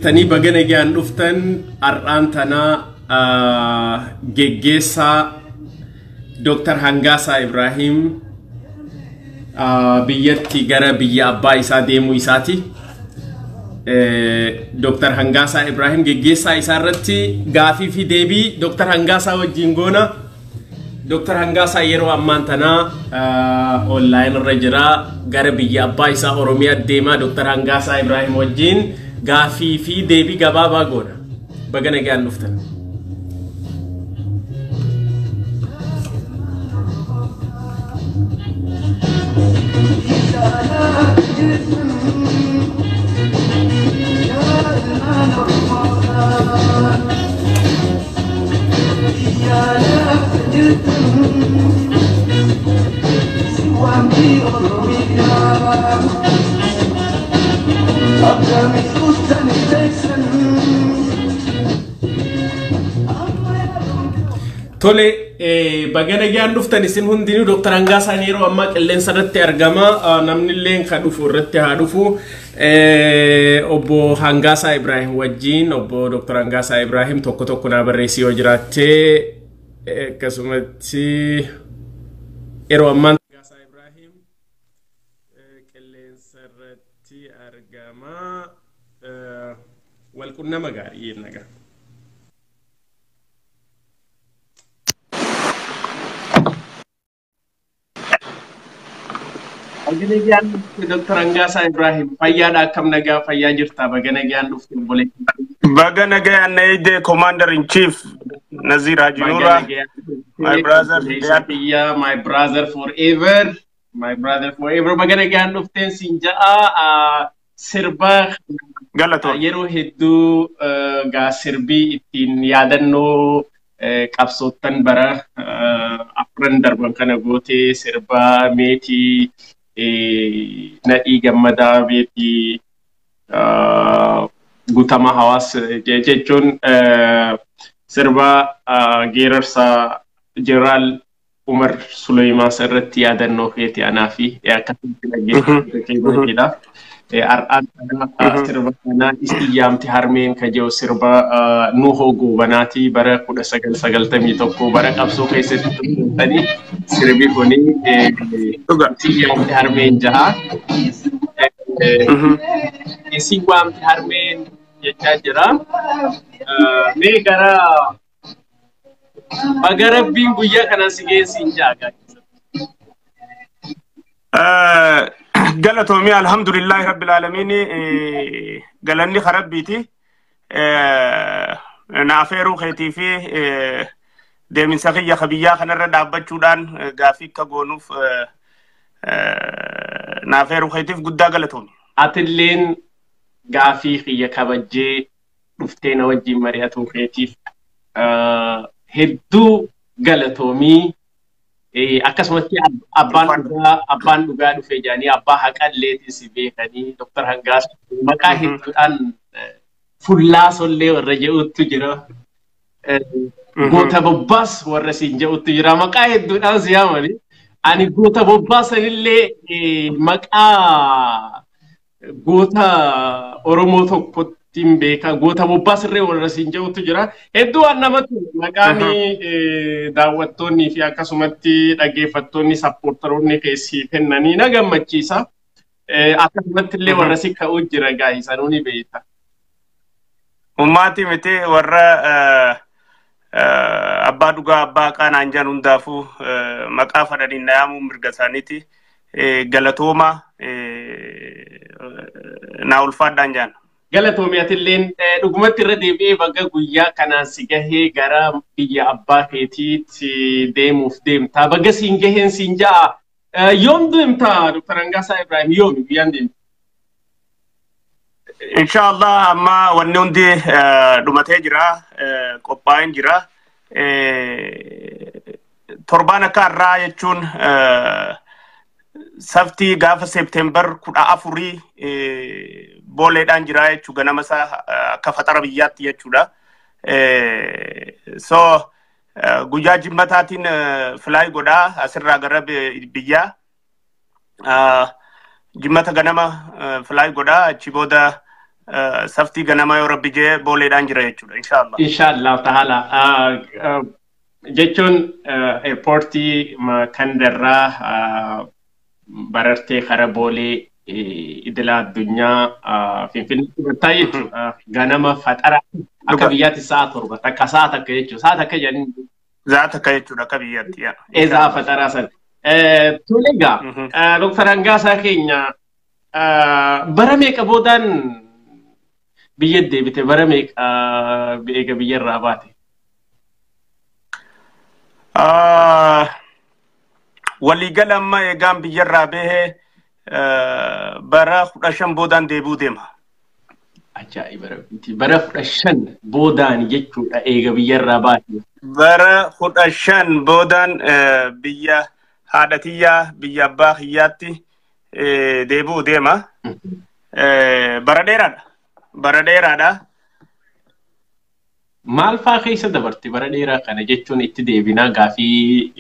Tani bagana gaan dhuftan ar'aantana geggeessaa Dr. Hangasa Ibrahim biyyatti gara biyya abbaa isaa deemuu isaati. Dr. Hangasa Ibrahim geggeessaa isaa irratti gaafii fi deebii Dr. Hangasa wajjin goona. Dr. Hangasa yeroo ammaan tana online irra jira gara biyya abbaa isaa Oromiyaa deemaa Dr. Hangasa Ibrahim wajjin gaafii fi deebii gabaabaa goona. Bagana gaan dhuftan. Tole bagana gaan dhuftan isin hundinuu Dr. Hangasa yeroo amma qilleensa irratti argama. Namni illee kan dhufu irratti haa dhufu. Obbo Hangasa Ibrahim wajjin obbo Dr. Hangasa Ibrahim tokko na barreessii yoo jiraatte akkasumatti yeroo ammaan Hangasa Ibrahim qilleensa irratti argama. Wal qunnama gaarii nagaa. Bagana gaan Dr. Hangasa Ibrahim fayyaadha akkam nagaa fayyaa jirta bagana gaan dhufte bolee. Bagana gaan Naide Commander in Chief Nazir Hajinura, my brother, my brother forever, bagana gaan dhufte sinjaa sirba Galato yeroo hedduu gaa sirbii ittiin yaadannoo qabsootan bara afran darban kana goote sirba meetii nadii gammadaa beetii gutama hawaas jechuun sirba geerarsa Jeneraal Umar Suleymaan irratti yaadannoo feeti anaa fi akkasitti dhaggeeffatudha. Ar'aan sirba kana istiyaamti harmeen kajeew sirba Nuhoo Goobanaati bara 1991 bara qabsoo keessatti turtanii sirbi kuni istiyaamti harmeen jaha istiyaamti harmeen jechaa jira. Mee gara bagarabbiin guyyaa kana si geessin jaaga. Galatoomii alhamdulillahi rabbil alamin galanni kharabbiti na afeeruu keetii fi deeminsa kiyya kabiyyaa kanarra dhaabbachuudhaan gaafii akka goonuuf na afeeruu keetiif guddaa galatoomi. Atilleen gaafii kiyya kabajjee dhuftee na wajjin mari'atuu keetiif hedduu galatoomii. Akkasumatti abbaan dhugaa dhufe jaanii abbaa haqalleetis beekanii Dr. Hangasa maqaa hedduudhaan fullaa sollee warra je'utti jira. Goota bobbaas warra siin je'utti jira. Maqaa hedduudhaan si yaamani. Ani goota bobbaasanillee maqaa goota Oromoo tokkotti beeka. Goota bobbaasirree warra siin je'utti jira. Hedduu waan namatti maqaanii daawwattoonni fi akkasumatti dhaggeeffattoonni sappoortaroonni keessii kennanii na gammachiisa. Akkasumatti illee warra si ka'uu jira gaa'isa nuuni beekta. Ummati miti warra abbaa dhugaa abbaa qaanaan jedhan hundaafuu maqaa fadhaniin na yaamuu mirga isaaniiti. Galatooma naa ulfaadhaan jedhan. Galatoomiyatilleen dhugumatti irra deebi'ee baga guyyaa kanaan si gahee gara biyya abbaa keetiitti deemuuf deemta. Baga siin gaheen siin ja'a. Yoom deemta Dr. Hangasa Ibrahim yoomi guyyaan deemta? Inshallah amma wanni hundi dhumatee jira qophaa'een jira. Torbaan akka irraa jechuun saftii gaafa Seepteembar 14 booleedhaan jira jechuudha ganama isaa akka fatara biyyaatti jechuudha. So guyyaa jimmataatiin filaay godhaa asirraa gara biyyaa jimmata ganama filaay godhaa achi booda saftii ganamaa yoo rabbi jee booleedhaan jira jechuudha inshallah. Inshallah ta'ala. Jechuun airportii kandarraa barartee kara boolee idila addunyaa Finfinnee turtaa jechuudha. Ganama faxara akka biyyaatti sa'a 7 takka sa'a takka jechuudha. Sa'a takka jedhanii. Sa'a takka jechuudha akka biyyaatti. Eezaa faxaraa sana. Tulega, Dr. Hangaasaa keenya bara meeqa boodaan biyya deebite bara meeqa eega biyyarraa baate? Waliigala amma eegaan biyyarraa bahee bara 15 boodaan deebuu deema. Ajaa'iba rabbiiti. Bara 15 boodaan jechuudha eega biyyarraa baate. Bara 15 boodaan biyya haadhatiyyaa biyya abbaa kiyyaatti deebuu deema. Bara dheeraadha. Bara dheeraadha. Maal fa'aa keessa dabarte bara dheeraa kana jechuun itti deebinaa gaafii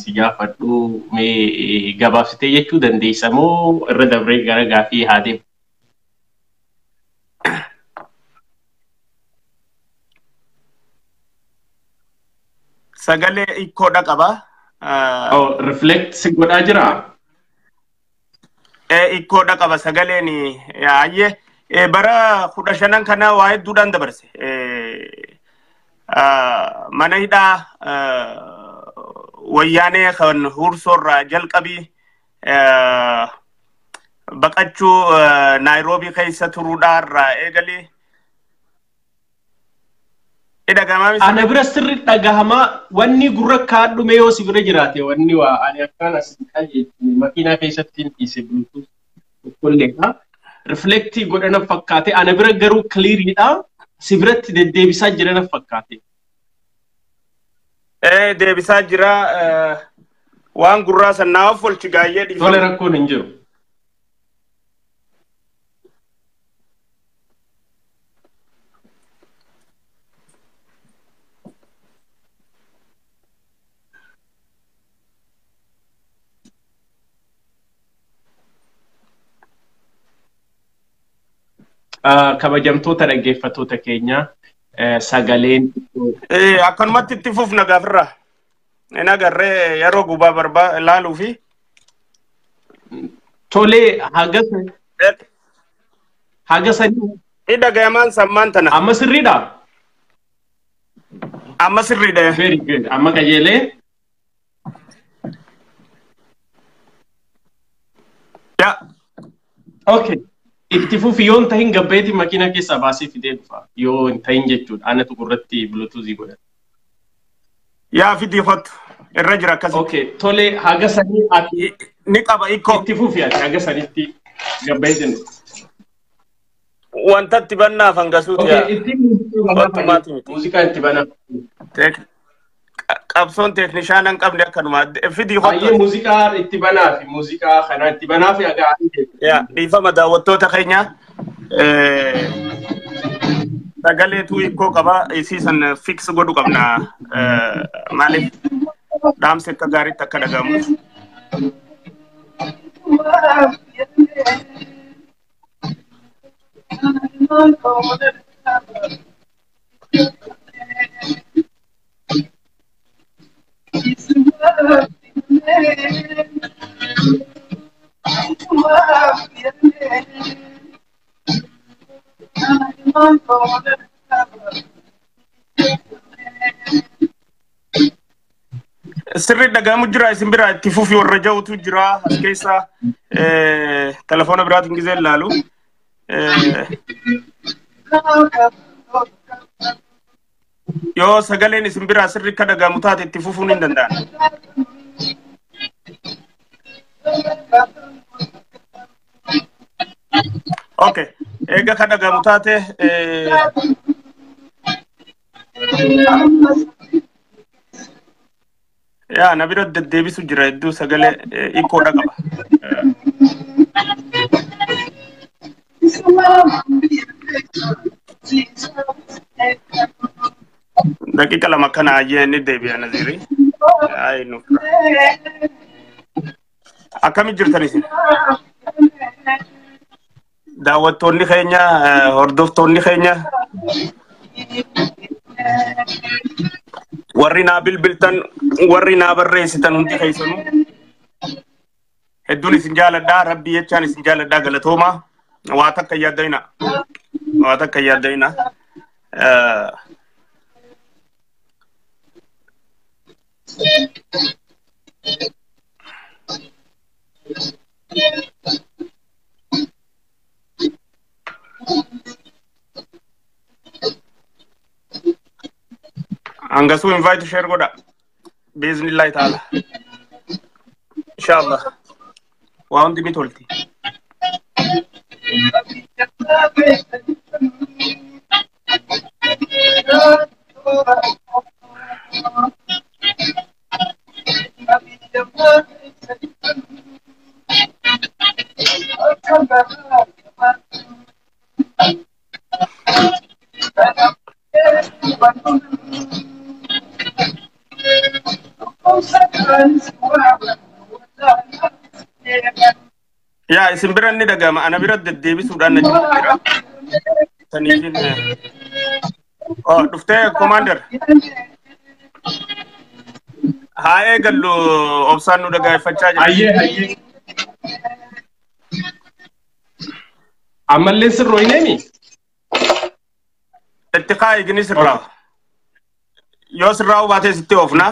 si gaafadhu mee gabaabsitee jechuu dandeessa moo irra dabree gara gaafii haa deemu? Sagalee ikkoodha qaba. Reflect si godhaa jira? Ikkoodha qaba sagaleen ayyee bara 15 kana waa hedduudhaan dabarse. Mana hidhaa wayyaanee kan Hursoorraa jalqabii baqachuu Naayiroobii keessa turuudhaarraa eegalee ana bira sirri dhagahamaa wanni gurra kaadhume yoo si bira jiraate wanni waa ani akkaan asin qajeelchine makiinaa keessatti hin dhiise buluutu kolleedha. Reflektii godhana fakkaate ana bira garuu kiliiriidha si biratti deddeebisaa jirana fakkaate. Deebisaa jira waan gurraa sannaaf olchi gaayyee dhiifama. Tole rakkoon hin jiru. Kabajamtoota dhaggeeffattoota keenya sagaleen akkanumatti itti fufna gaafirraa hin agarree yeroo gubaa ilaaluu fi tolee haga sanii dhagayamaan sammaan tana amma sirriidha? Amma sirriidha. Very good. Amma qajeelee? Yeah. Okay. Itti fufi yoon tahin gabbeetii makiinaa keessaa baasee fidee dhufa yoo hin tahin jechuudha anatu gurratti bluetoothii godhan. Yaa fidii kottu irra jira akkasii. Okay, tole haga sanii ati ni qaba ikkoo. Itti fufi ati haga sanitti gabbeetiin. Wanta itti bannaaf hangasuuti yaa. Okay, itti muuziqaa itti banaa. Qabsoon teeknishaanaan qabne akkanuma fidii kottu. Ayyee muuziqaa itti banaafi muuziqaa kanaa itti banaafi haga ati. Yaa dhiifama daawwattoota keenya sagaleetu ikkoo qaba isiisan fix godhu qabna maaliif dhaamsa akka gaariitti akka dhagahamuuf. Sirri dhagahamu jira isin bira itti fufi warra jawutu jira as keessa telefoona biraatiin gizee ilaalu. Yoo sagaleen isin bira sirri akka dhagahamu taate itti fufuun hin danda'an. Okay, eega ka dhagahamu taate yaa na bira deddeebisu jira hedduu sagalee ikkoodha qaba. Daqiiqa lama kana ayyee inni deebi'a Nazirii. Akkami jirtan isin? daawwattoonni keenya hordoftoonni keenya warri naa bilbiltan warri naa barreessitan hundi keessanuu hedduun isin jaaladhaa rabbii jechaan isin jaaladhaa galatooma waa takka yaaddayna Angasu invite share goda bismillah taala inshallah wa undi mitolti Ya, isin biran ni daga ma ana birat deddeebi suudhaan na jira. Saniifin oh dhufte commander. Haa eegallu obsaan nu dhagaeffachaa jira. Hayyee. Ammallee sirroo hin eemi? Itti kaa'i gini sirraa. Yoo sirraa hubaatee sitti oofna.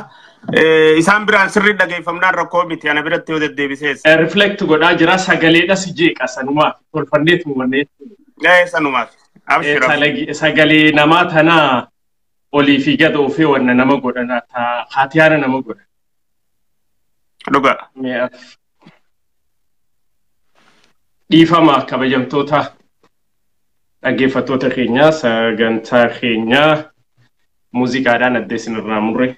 Isaan biraan sirrii dhageeffamnaan rakkoo miti ana biratti yoo deddeebisees. Reflect godhaa jira sagaleedha si jeeqa sanumaaf tolfanneetu wanneetu. Sanumaaf. Abshira. Sagalee namaa tanaa olii fi gad oofee wanna nama godhana haatiyaana nama godha. Dhugaa. Dhiifama kabajamtoota dhaggeeffattoota keenyaa sagantaa keenyaa muuziqaadhaan adda isinirraa murre.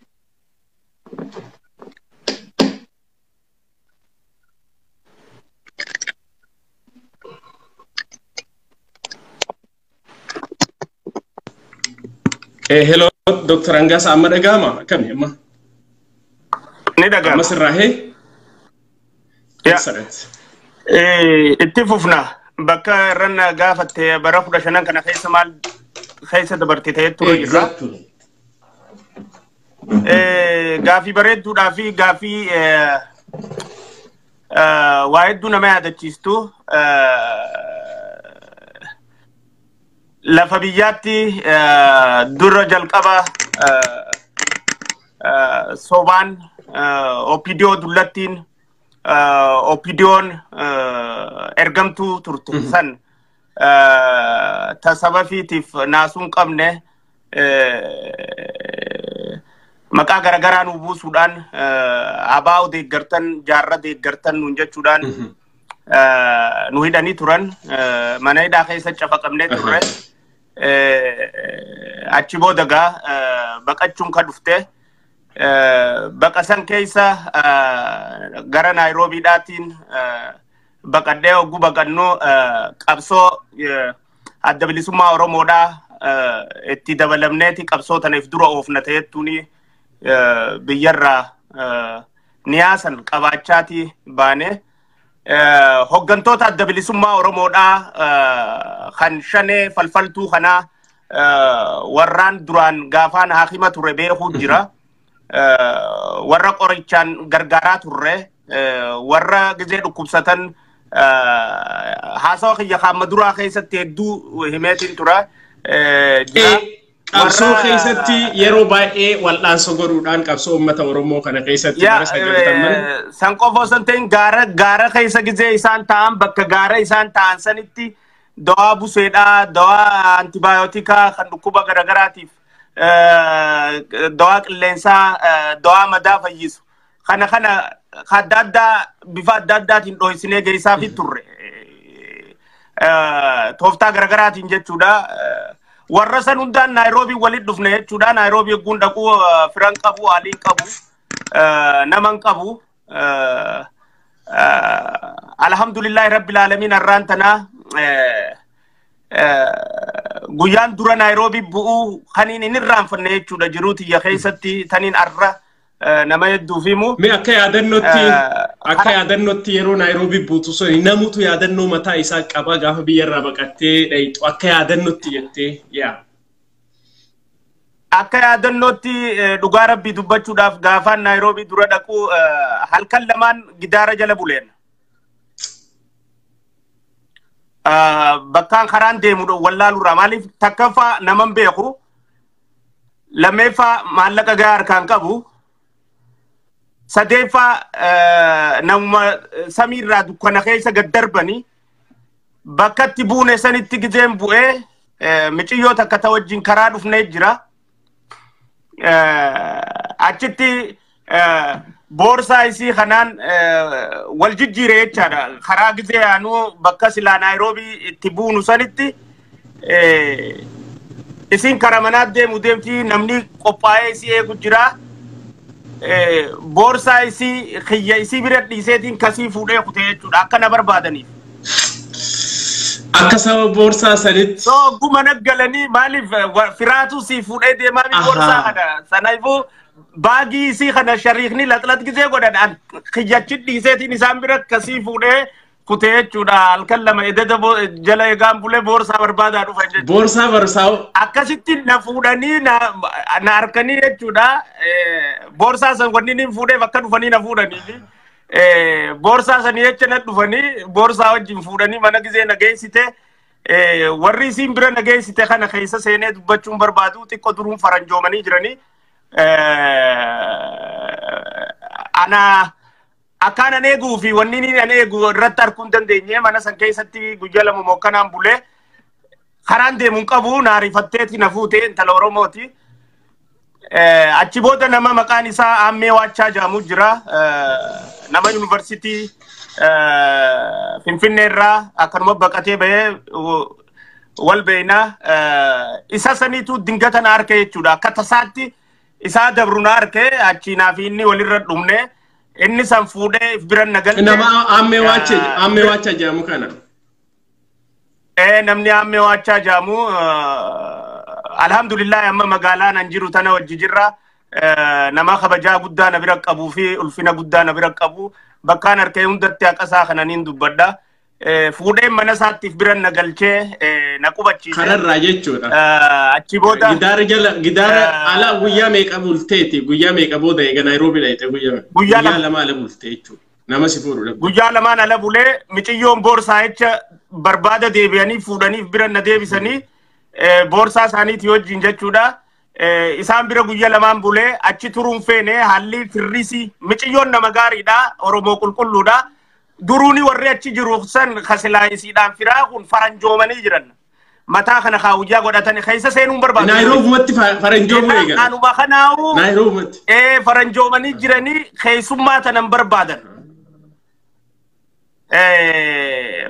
Hello, Dr. Angas Ahmad Agama. Kami amma? Ni daga. Amma sirrahe? Excellent. Itti fufna bakka irra gaafatte bara 15 kana keessa maal keessa dabartee ture irra. Gaafii bareedduudhaa fi gaafii waa hedduu nama yaadachiistu lafa biyyaatti dura jalqaba sobaan OPDO dullattiin OPDO'n ergamtuu turte san tasabafiitiif naasuun qabne maqaa garagaraa nu buusuudhaan abaa deeggartan jaarra deeggartan nuun jechuudhaan nu hidhanii turan mana hidhaa keessa cafaqamnee turre achi boodagaa baqachuun ka dhufte baqasan keessa gara Naayiroobiidhaatiin baqadhee hogguu baqannu qabsoo adda bilisummaa Oromoodhaa itti dabalamneeti qabsoo tanaaf dura oofna ta'ettuuni biyyarraa niyaasan qabaachaati baane hoggantoota adda bilisummaa Oromoodhaa kan shanee falfaltuu kanaa warraan duraan gaafaan haakima ture beekuu jira warra qorichaan gargaaraa turre warra gizee dhukkubsatan haasawa kiyya kaamma duraa keessatti hedduu himeetiin tura qabsoo keessatti yeroo baay'ee wal'aansa godhuudhaan qabsoo uummata Oromoo kana keessatti bara sagaltamman san qofa osoo hin ta'in gaara keessa gizee isaan ta'an bakka gaara isaan ta'an sanitti dawaa buseedhaa dawaa antibiyootikaa kan dhukkuba garagaraatiif dawaa qilleensaa dawaa madaa fayyisu kana adda addaa bifa adda addaatiin dho'isinee geessaafii turre tooftaa garagaraatiin jechuudha. Warra san hundaan Naayiroobii walitti dhufne jechuudha. Naayiroobii eegguun dhaquu firan qabu, haaliin qabu, naman qabu. Alhamdulillahi Rabbil Aalamiin har'aan tanaa guyyaan dura Naayiroobii bu'uu kaniin hin irraanfanne jechuudha. Jiruu tiyya keessatti taniin har'a nama hedduu fimu. Me akka yaadannotti yeroo Naayiroobii buutu suni namutu yaadannoo mataa isaa qaba gaafa biyyarraa baqattee dhayitu akka yaadannotti jettee yaa. Akka yaadannootti dhugaa rabbii dubbachuudhaaf gaafaan Naayiroobii dura dhaqu halkan lamaan gidaara jala buleen. Bakkaan karaan deemu wallaalurraa maaliif takkaffaa naman beeku lammeeffaa maallaqa gahaa harkaan qabu sadeeffaa namuma samiirraa dukkana keessa gad darbanii bakkatti buune sanitti gizeen bu'ee miciyyoota akka ta'e wajjin karaa dhufnee jira. Achitti boorsaa isii kanaan wal jijjiire jechaadha. Karaa gizee aanuu bakka silaa Naayiroobii itti buunu sanitti isin karaa manaa deemti namni qophaa'ee isii eegu jira. Boorsaa isii xiyya isii bira dhiiseetiin kasii fuudhee kutee jechuudha akka na barbaadaniif. Akka sababa boorsaa sanitti. So guma naggalanii maaliif firaatu sii fuudhee deemaa mi boorsaa kana sanaifuu baagii isii kana shariikni laxlat gizee godhadhaan xiyyachi dhiiseetiin isaan bira kasii fuudhee kutee jechuudha halkan lama ededa jala eegaan bulee boorsaa barbaadaa dhufan jechuudha. Boorsaa barsaa'u. Akkasitti na fuudhanii na harkanii jechuudha. Boorsaa san wanni ni fuudheef akka dhufanii na fuudhaniifi. Boorsaa sanii jecha na dhufanii boorsaa wajjin fuudhanii mana gizee na geessite. Warri isiin bira na geessite kana keessa seenee dubbachuun barbaadu xiqqoo duruun faranjoomanii jiranii. Ana akkaan eeguu fi wanni ni eegu irratti arguun dandeenye mana san keessatti guyyaa lama mokkanaan bulee karaan deemuun qabu naarifatteeti na fuutee intala Oromooti. Achi booda nama maqaan isaa Ammee Waachaa jedhamu jira. Nama yuunivarsiitii Finfinnee irraa akkanuma baqatee bahee wal beeyna. Isa saniitu dingata na harke jechuudha. Akka tasaatti isaa dabru na harke achi naaf inni walirra dhumne. Inni san fuudhee biran na galte. Nama Ammee Waachaa jedhamu kana. Namni Ammee Waachaa jedhamu alhamdulillah amma magaalaa nan jiru tana wajji jirra. Nama kabajaa guddaa na bira qabu fi ulfina guddaa na bira qabu. Bakkaan harkee hundatti haqasaa kananiin dubbadha. Fuudheen mana isaattiif biran na galchee na qubachiise. Kanarraa jechuudha. Achi booda. Gidaara ala guyyaa meeqa bulteeti? Guyyaa meeqa booda eega Naayiroobii dhayite guyyaa lama ala bulte jechuudha. Nama si fuudhu. Guyyaa lamaan ala bulee miciyyoon boorsaa jecha barbaada deebi'anii fuudhaniif biran na deebisanii boorsaa isaaniiti wajjin jechuudha. Isaan bira guyyaa lamaan bulee achi turuun feene haalli firrisi miciyyoon nama gaariidha. Oromoo qulqulluudha. Duruuni warri achi jiru san kasilaa isiidhaan firaa kun faranjoomanii jiran. Mataa kana kaawuyyaa godhatanii keessa seenuun barbaadu. Naayiroobiitti faranjoomuu eegalan. Anuma kanaawu. Naayiroobiitti. Faranjoomanii jiranii keessummaa tanan barbaadan.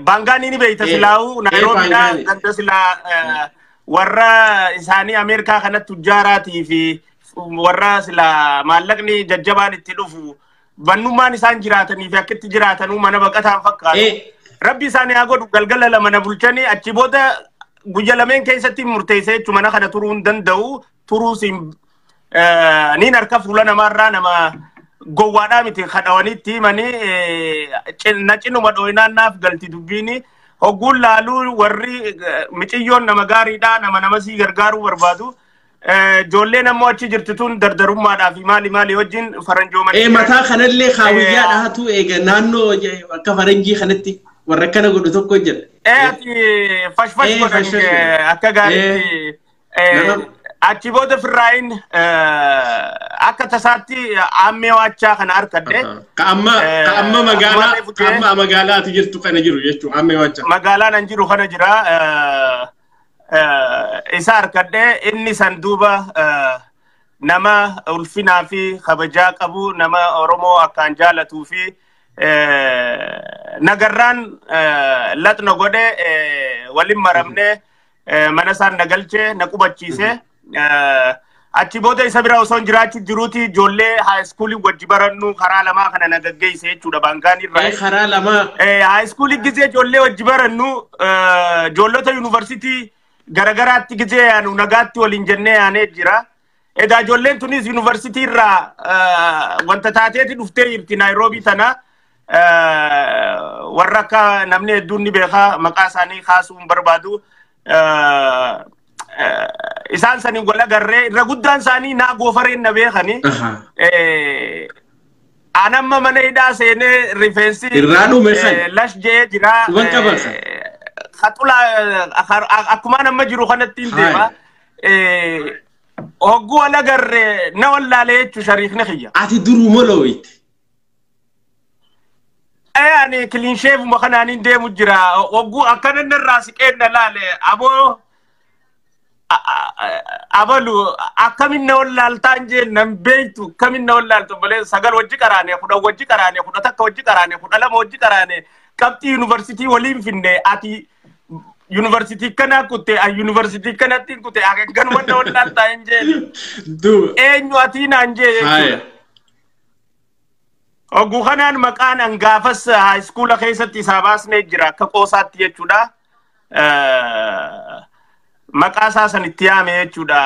Baangaanii ni beeyta silaa'u Naayiroobiidhaa ganda silaa warra isaanii Ameerikaa kanatti tujjaaraatii fi warra silaa maallaqni jajjabaan itti dhufu. Bannummaan isaan jiraatanii fi akka itti jiraatanuu mana baqataan fakkaatu. Rabbi isaanii haa godhu galgala lama na bulchanii achi booda guyya lameen keessatti murteessee jechuun mana kana turuu hin danda'u. Turuus niin harka fuula namaarraa nama gowwaadhaa miti kadhawanitti manii na cinuma dhooyinaannaaf galti dubbiini. Hogguun laaluu warri miciyyoon nama gaariidhaa nama sii gargaaruu barbaadu. Ijoolleen ammoo achi jirtu tun dardarummaadhaa fi maali wajjin faranjoomanii. Mataa kanallee kaawuyyaa dhahatu eega naannoo akka faranjii kanatti warra akkana godhu tokko jira. Ati fashfash godhanii akka gaariitti achi booda firraayin akka tasaatti Ammee Waachaa kana harkadhe. Ka amma magaalaa ati jirtu kana jiru jechuudha Ammee Waachaa. Magaalaan an jiru kana jira. Isa harkadhe inni san duuba nama ulfinaa fi kabajaa qabu nama Oromoo akkaan jaalatuu fi nagarraan laxna godhe waliin maramne mana isaan na galche na qubachiise. Achi booda isa bira osoo jiraachi jiruuti ijoollee haayiskuulii wajji barannu karaa lamaa kana na gaggeesse jechuudha baangaan irraa. Karaa lamaa. Haayiskuulii gisee ijoollee wajji barannu ijoollota yuunivarsiitii garagaraatti gisee yaanu nagaatti waliin jennee yaanee jira. Eda jolleen tunis university irraa wanta taateeti dhuftee jirti Nairobi tana warra akka namni hedduun ni beekaa maqaa isaanii kaasuun barbaadu isaan sanii wal agarree irra guddaan isaanii naa goofareen na beekani anamma mana hidhaa seenee rifeensi irraa dhume lash jee jira khatula akkuma namma jiru kanatti hin deema oggu wal agarree na wallaalee jechu shariifni kiyya ati duruu molooyti ani clean shave makanani ndemu jira oggu akana narasi kenna lale abalu akaminna wallal tanje nambeitu kaminna wallal to bale sagal wajji karane kuda takka wajji karane kuda lama wajji karane kapti university walim finne ati university kana kutte a university kana tin kutte agan wanda wallal tanje du enyu ati nanje Oggu kanaan maqaan angaafas high school keessatti isaa baasnee jira akka qoosaatti jechuudha. Maqaa isaa sanitti yaame jechuudha.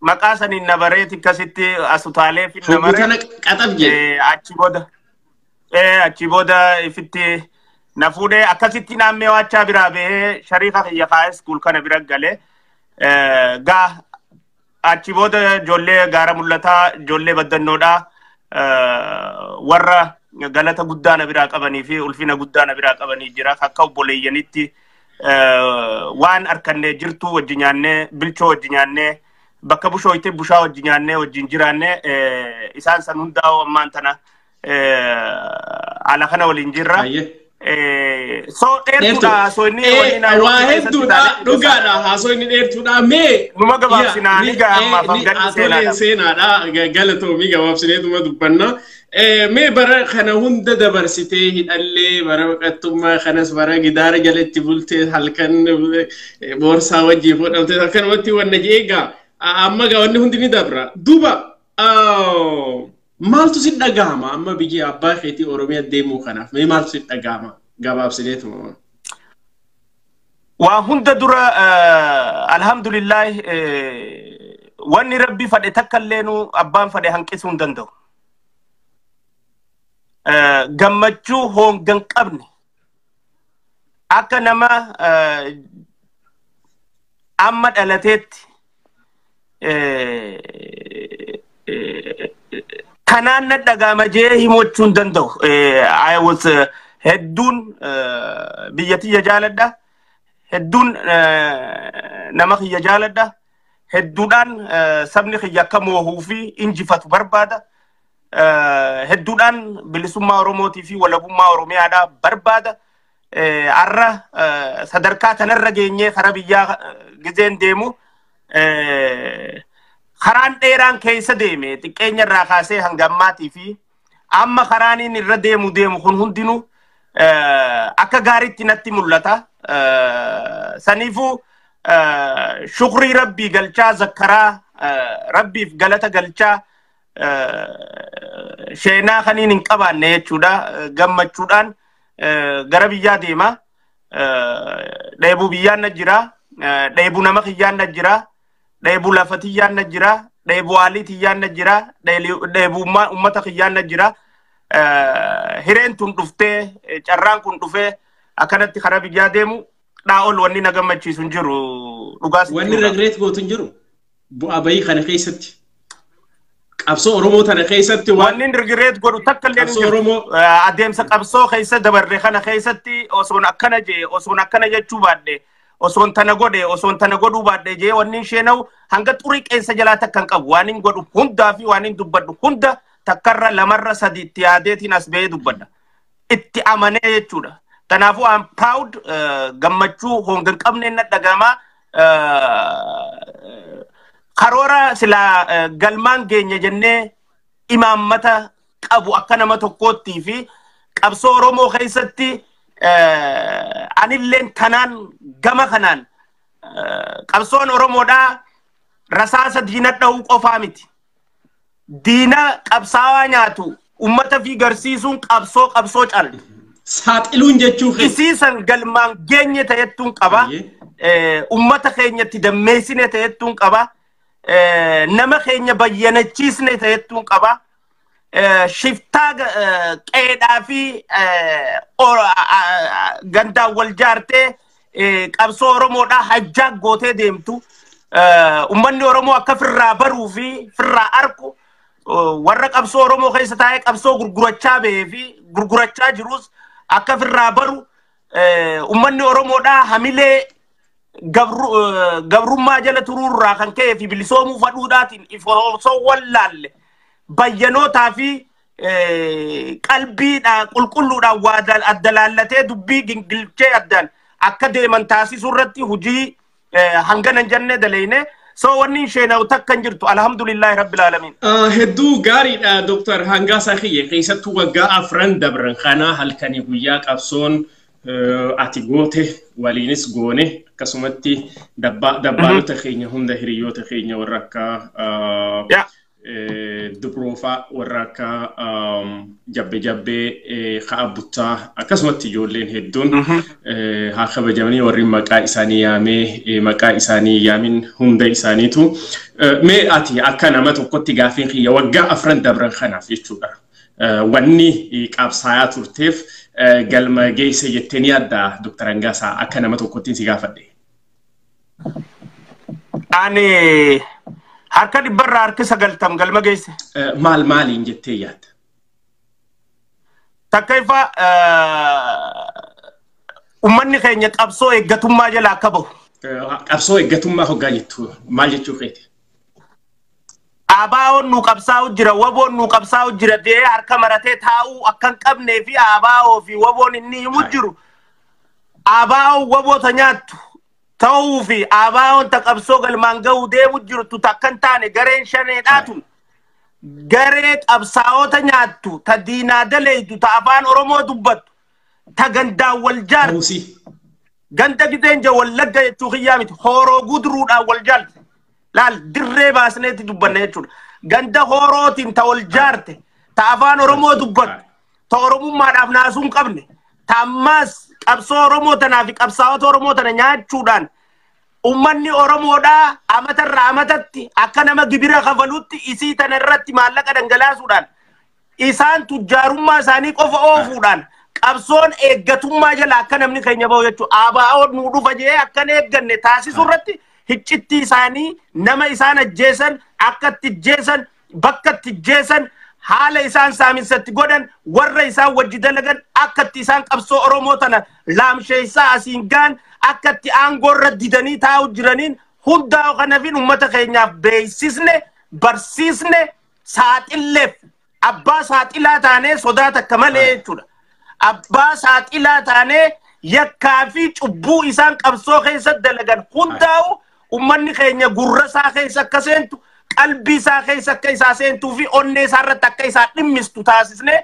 Maqaa saniin na bareeti akkasitti asutaalee fi na maree. Qaxab jee. Achi booda ifitti na fuudhee akkasitti naannee waachaa biraa bahee shariifa kiyya high school kana bira gale. Achi booda ijoollee gaara mul'ataa ijoollee baddannoodhaa. Warra galata guddaana biraa qabanii fi ulfina guddaana biraa qabanii jira akka obboleeyyanitti waan arkannee jirtu wajji nyaannee bilchoo wajji nyaannee bakka bushooyte bushaa wajji nyaannee wajjin jiraannee isaan san hundaa'u ammaan tana ala kana waliin jirra. So dheertuudha so inni waliin waa hedduudha dhugaadha haasoo inni dheertuudha mee numa gabaabsinaa ni gaammaaf hangadhi seenaadha galatoomii gabaabsineetuma dubbanna mee bara kana hunda dabarsitee hidhallee bara baqattummaa kanas bara gidaara jalatti bultee halkan boorsaa wajjii fudhamtee akkanumatti wanna jeegaa amma wanni hundi ni dabra duba maaltu si dhagahama amma biyya abbaa keetii Oromiyaa deemuu kanaaf mee maaltu si dhagahama gabaabsineetuma waa hunda dura alhamdulillah wanni rabbi fadhe takkalleenu abbaan fadhe hanqisuu hin danda'u gammachuu hongan qabne akka nama amma dhalateetti kanaan na dhagahama jee himachuu hin danda'u I was hedduun biyyatiyya jaaladha hedduun nama kiyya jaaladha hedduudhaan sabni kiyya akka moohuu fi injifatu barbaada hedduudhaan bilisummaa Oromootii fi walabummaa Oromiyaadhaa barbaada arra sadarkaa kanarra geenyee karaa biyyaa gizeen deemu karaan dheeraan keessa deeme xiqqeenya irraa kaasee hanga ammaatii fi amma karaaniin irra deemu kun hundinuu akka gaariitti natti mul'ata saniifuu shukrii rabbii galchaa zakkaraa rabbiif galata galchaa sheenaa kaniin hin qabaanne jechuudha gammachuudhaan gara biyyaa deema dheebuu biyyaan na jira dheebuu nama kiyyaan na jira dheebuu lafatiyyaan na jira dheebuu aaliitiyyaan na jira dheebuu ummata kiyyaan na jira hireen tun dhuftee carraan kun dhufee akkanatti karaa biyyaa deemu dhaa'ol wanni na gammachiisu hin jiru dhugaas wanni regret gootu hin jiru bu'aa bayii kana keessatti qabsoo Oromoo tana keessatti wanni regret godhu takka illee hin jiru adeemsa qabsoo keessa dabarre kana keessatti osoon akkana jee osoon akkana jechuu baadhe osoon tana godhe osoon tana godhuu baadhe jee wanni isheenaw hanga xurii qeensa jalaa takka hin qabu waan hin godhu hundaa fi waan hin dubbadhu hunda takkarra lamarra sadiitti yaadeetiin as ba'ee dubbadha itti amanee jechuudha tanaafu I'm proud gammachuu hongan qabne na dhagama karoora sila galmaan geenya jennee imaammata qabu akka nama tokkootti fi qabsoo Oromoo keessatti anilleen kanaan gama kanaan qabsoon Oromoodhaa rasaasa diina dha'uu qofaa miti diina qabsaawaa nyaatu ummata fi garsiisuun qabsoo caalti saaxiluun jechuu isiisan galmaan geenye ta'ettuun qaba ummata keenyatti dammeessine ta'ettuun qaba nama keenya bayyanachiisne ta'ettuun qaba. Shiftaa qeedhaa fi gandaa wal jaartee qabsoo Oromoodhaa hajjaa gootee deemtu. Ummanni Oromoo akka firraa baruu fi firraa arku warra qabsoo Oromoo keessa taa'ee qabsoo gurgurachaa ba'ee fi gurgurachaa jirus akka firraa baru ummanni Oromoodhaa hamilee gabrummaa jala turuurraa kan ka'ee fi bilisoomuu fadhuudhaatiin osoo wallaalle bayyanootaa fi qalbiidhaa qulqulluudhaan waa addalaallatee dubbii gingilchee addaan akka deeman taasisuu irratti hojii hanganan jenne daleyne so wanni sheenaw takkan jirtu alhamdulillahi rabbil alamin. Hedduu gaariidha Dr. Hangaasaa Kiyye keessattuu waggaa afran dabran kana halkanii guyyaa qabsoon ati goote waliinis goone akkasumatti dabbaalota keenya hunda hiriyoota keenya warra akka Dubroofa warra akka jabbe Ka'abuttaa akkasumatti ijoolleen hedduun haa kabajamanii warri maqaa isaanii yaamee maqaa isaanii yaamin hunda isaaniitu mee ati akka nama tokkotti gaafiin kiyya waggaa afran dabran kanaaf jechuudha. Wanni qabsaayaa turteef galma geesse jettanii adda Dr. Hangaasaa akka nama tokkotti si gaafadhe. Ani harka dhibbarraa harki 90 galma geesse. Maaliin jettee yaadda? Takkaifa ummanni keenya qabsoo eeggatummaa jala akka bahu. Qabsoo eeggatummaa hoggaa jettu maal jechuu keeti? Abaa'oon nu qabsaa'u jira, waboon nu qabsaa'u jira dee harka maratee taa'uu akkan qabnee fi abaa'oo fi waboon inni himu jiru. Abaa'oon waboota nyaattu ta'uu fi abaa'oon ta qabsoo galmaan ga'uu deemu jirtu takkan taane gareen shaneedhaatun garee qabsaa'oota nyaattu ta diinaa daleeydu ta afaan Oromoo dubbattu ta gandaan wal jaartu ganda gideenja wallagga jechuu kiyyaa miti hooroo gudruudhaan wal jaalte. Laal dirree baasneeti dubbanne jechuudha. Ganda hoorootiin ta wal jaarte ta afaan Oromoo dubbattu ta Oromummaadhaaf naasuun qabne ta ammaas qabsoo Oromoo tanaa fi qabsaa'ota Oromoo tana nyaachuudhaan ummanni Oromoodhaa amatarraa amatatti akka nama gibira kafalutti isii tana irratti maallaqa dhangalaasuudhaan isaan tujjaarummaa isaanii qofa oofuudhaan qabsoon eeggatummaa jala akka namni keenya bahu jechuudha. Abaa'oon nu dhufa jee akkan eegganne taasisuu irratti hiccitti isaanii nama isaan ajjeesan akka itti ajjeesan bakka itti ajjeesan haala isaan saaminsatti godhan warra isaan wajji dalagan akka itti isaan qabsoo Oromoo tana laamsheessaa asiin gaan akka itti aangoorra didanii taa'u jiraniin hundaa kanafin ummata keenyaaf beeksisne barsiisne saaxilleef abbaa saaxilaa taanee sodaata akka malee jechuudha. Abbaa saaxilaa taanee yakkaa fi cubbuu isaan qabsoo keessa dalagan hundaa'u ummanni keenya gurra isaa keessa akka seentu qalbii isaa keessa akka isaa seentuu fi onnee isaa irratti akka isaa dhimmistu taasisne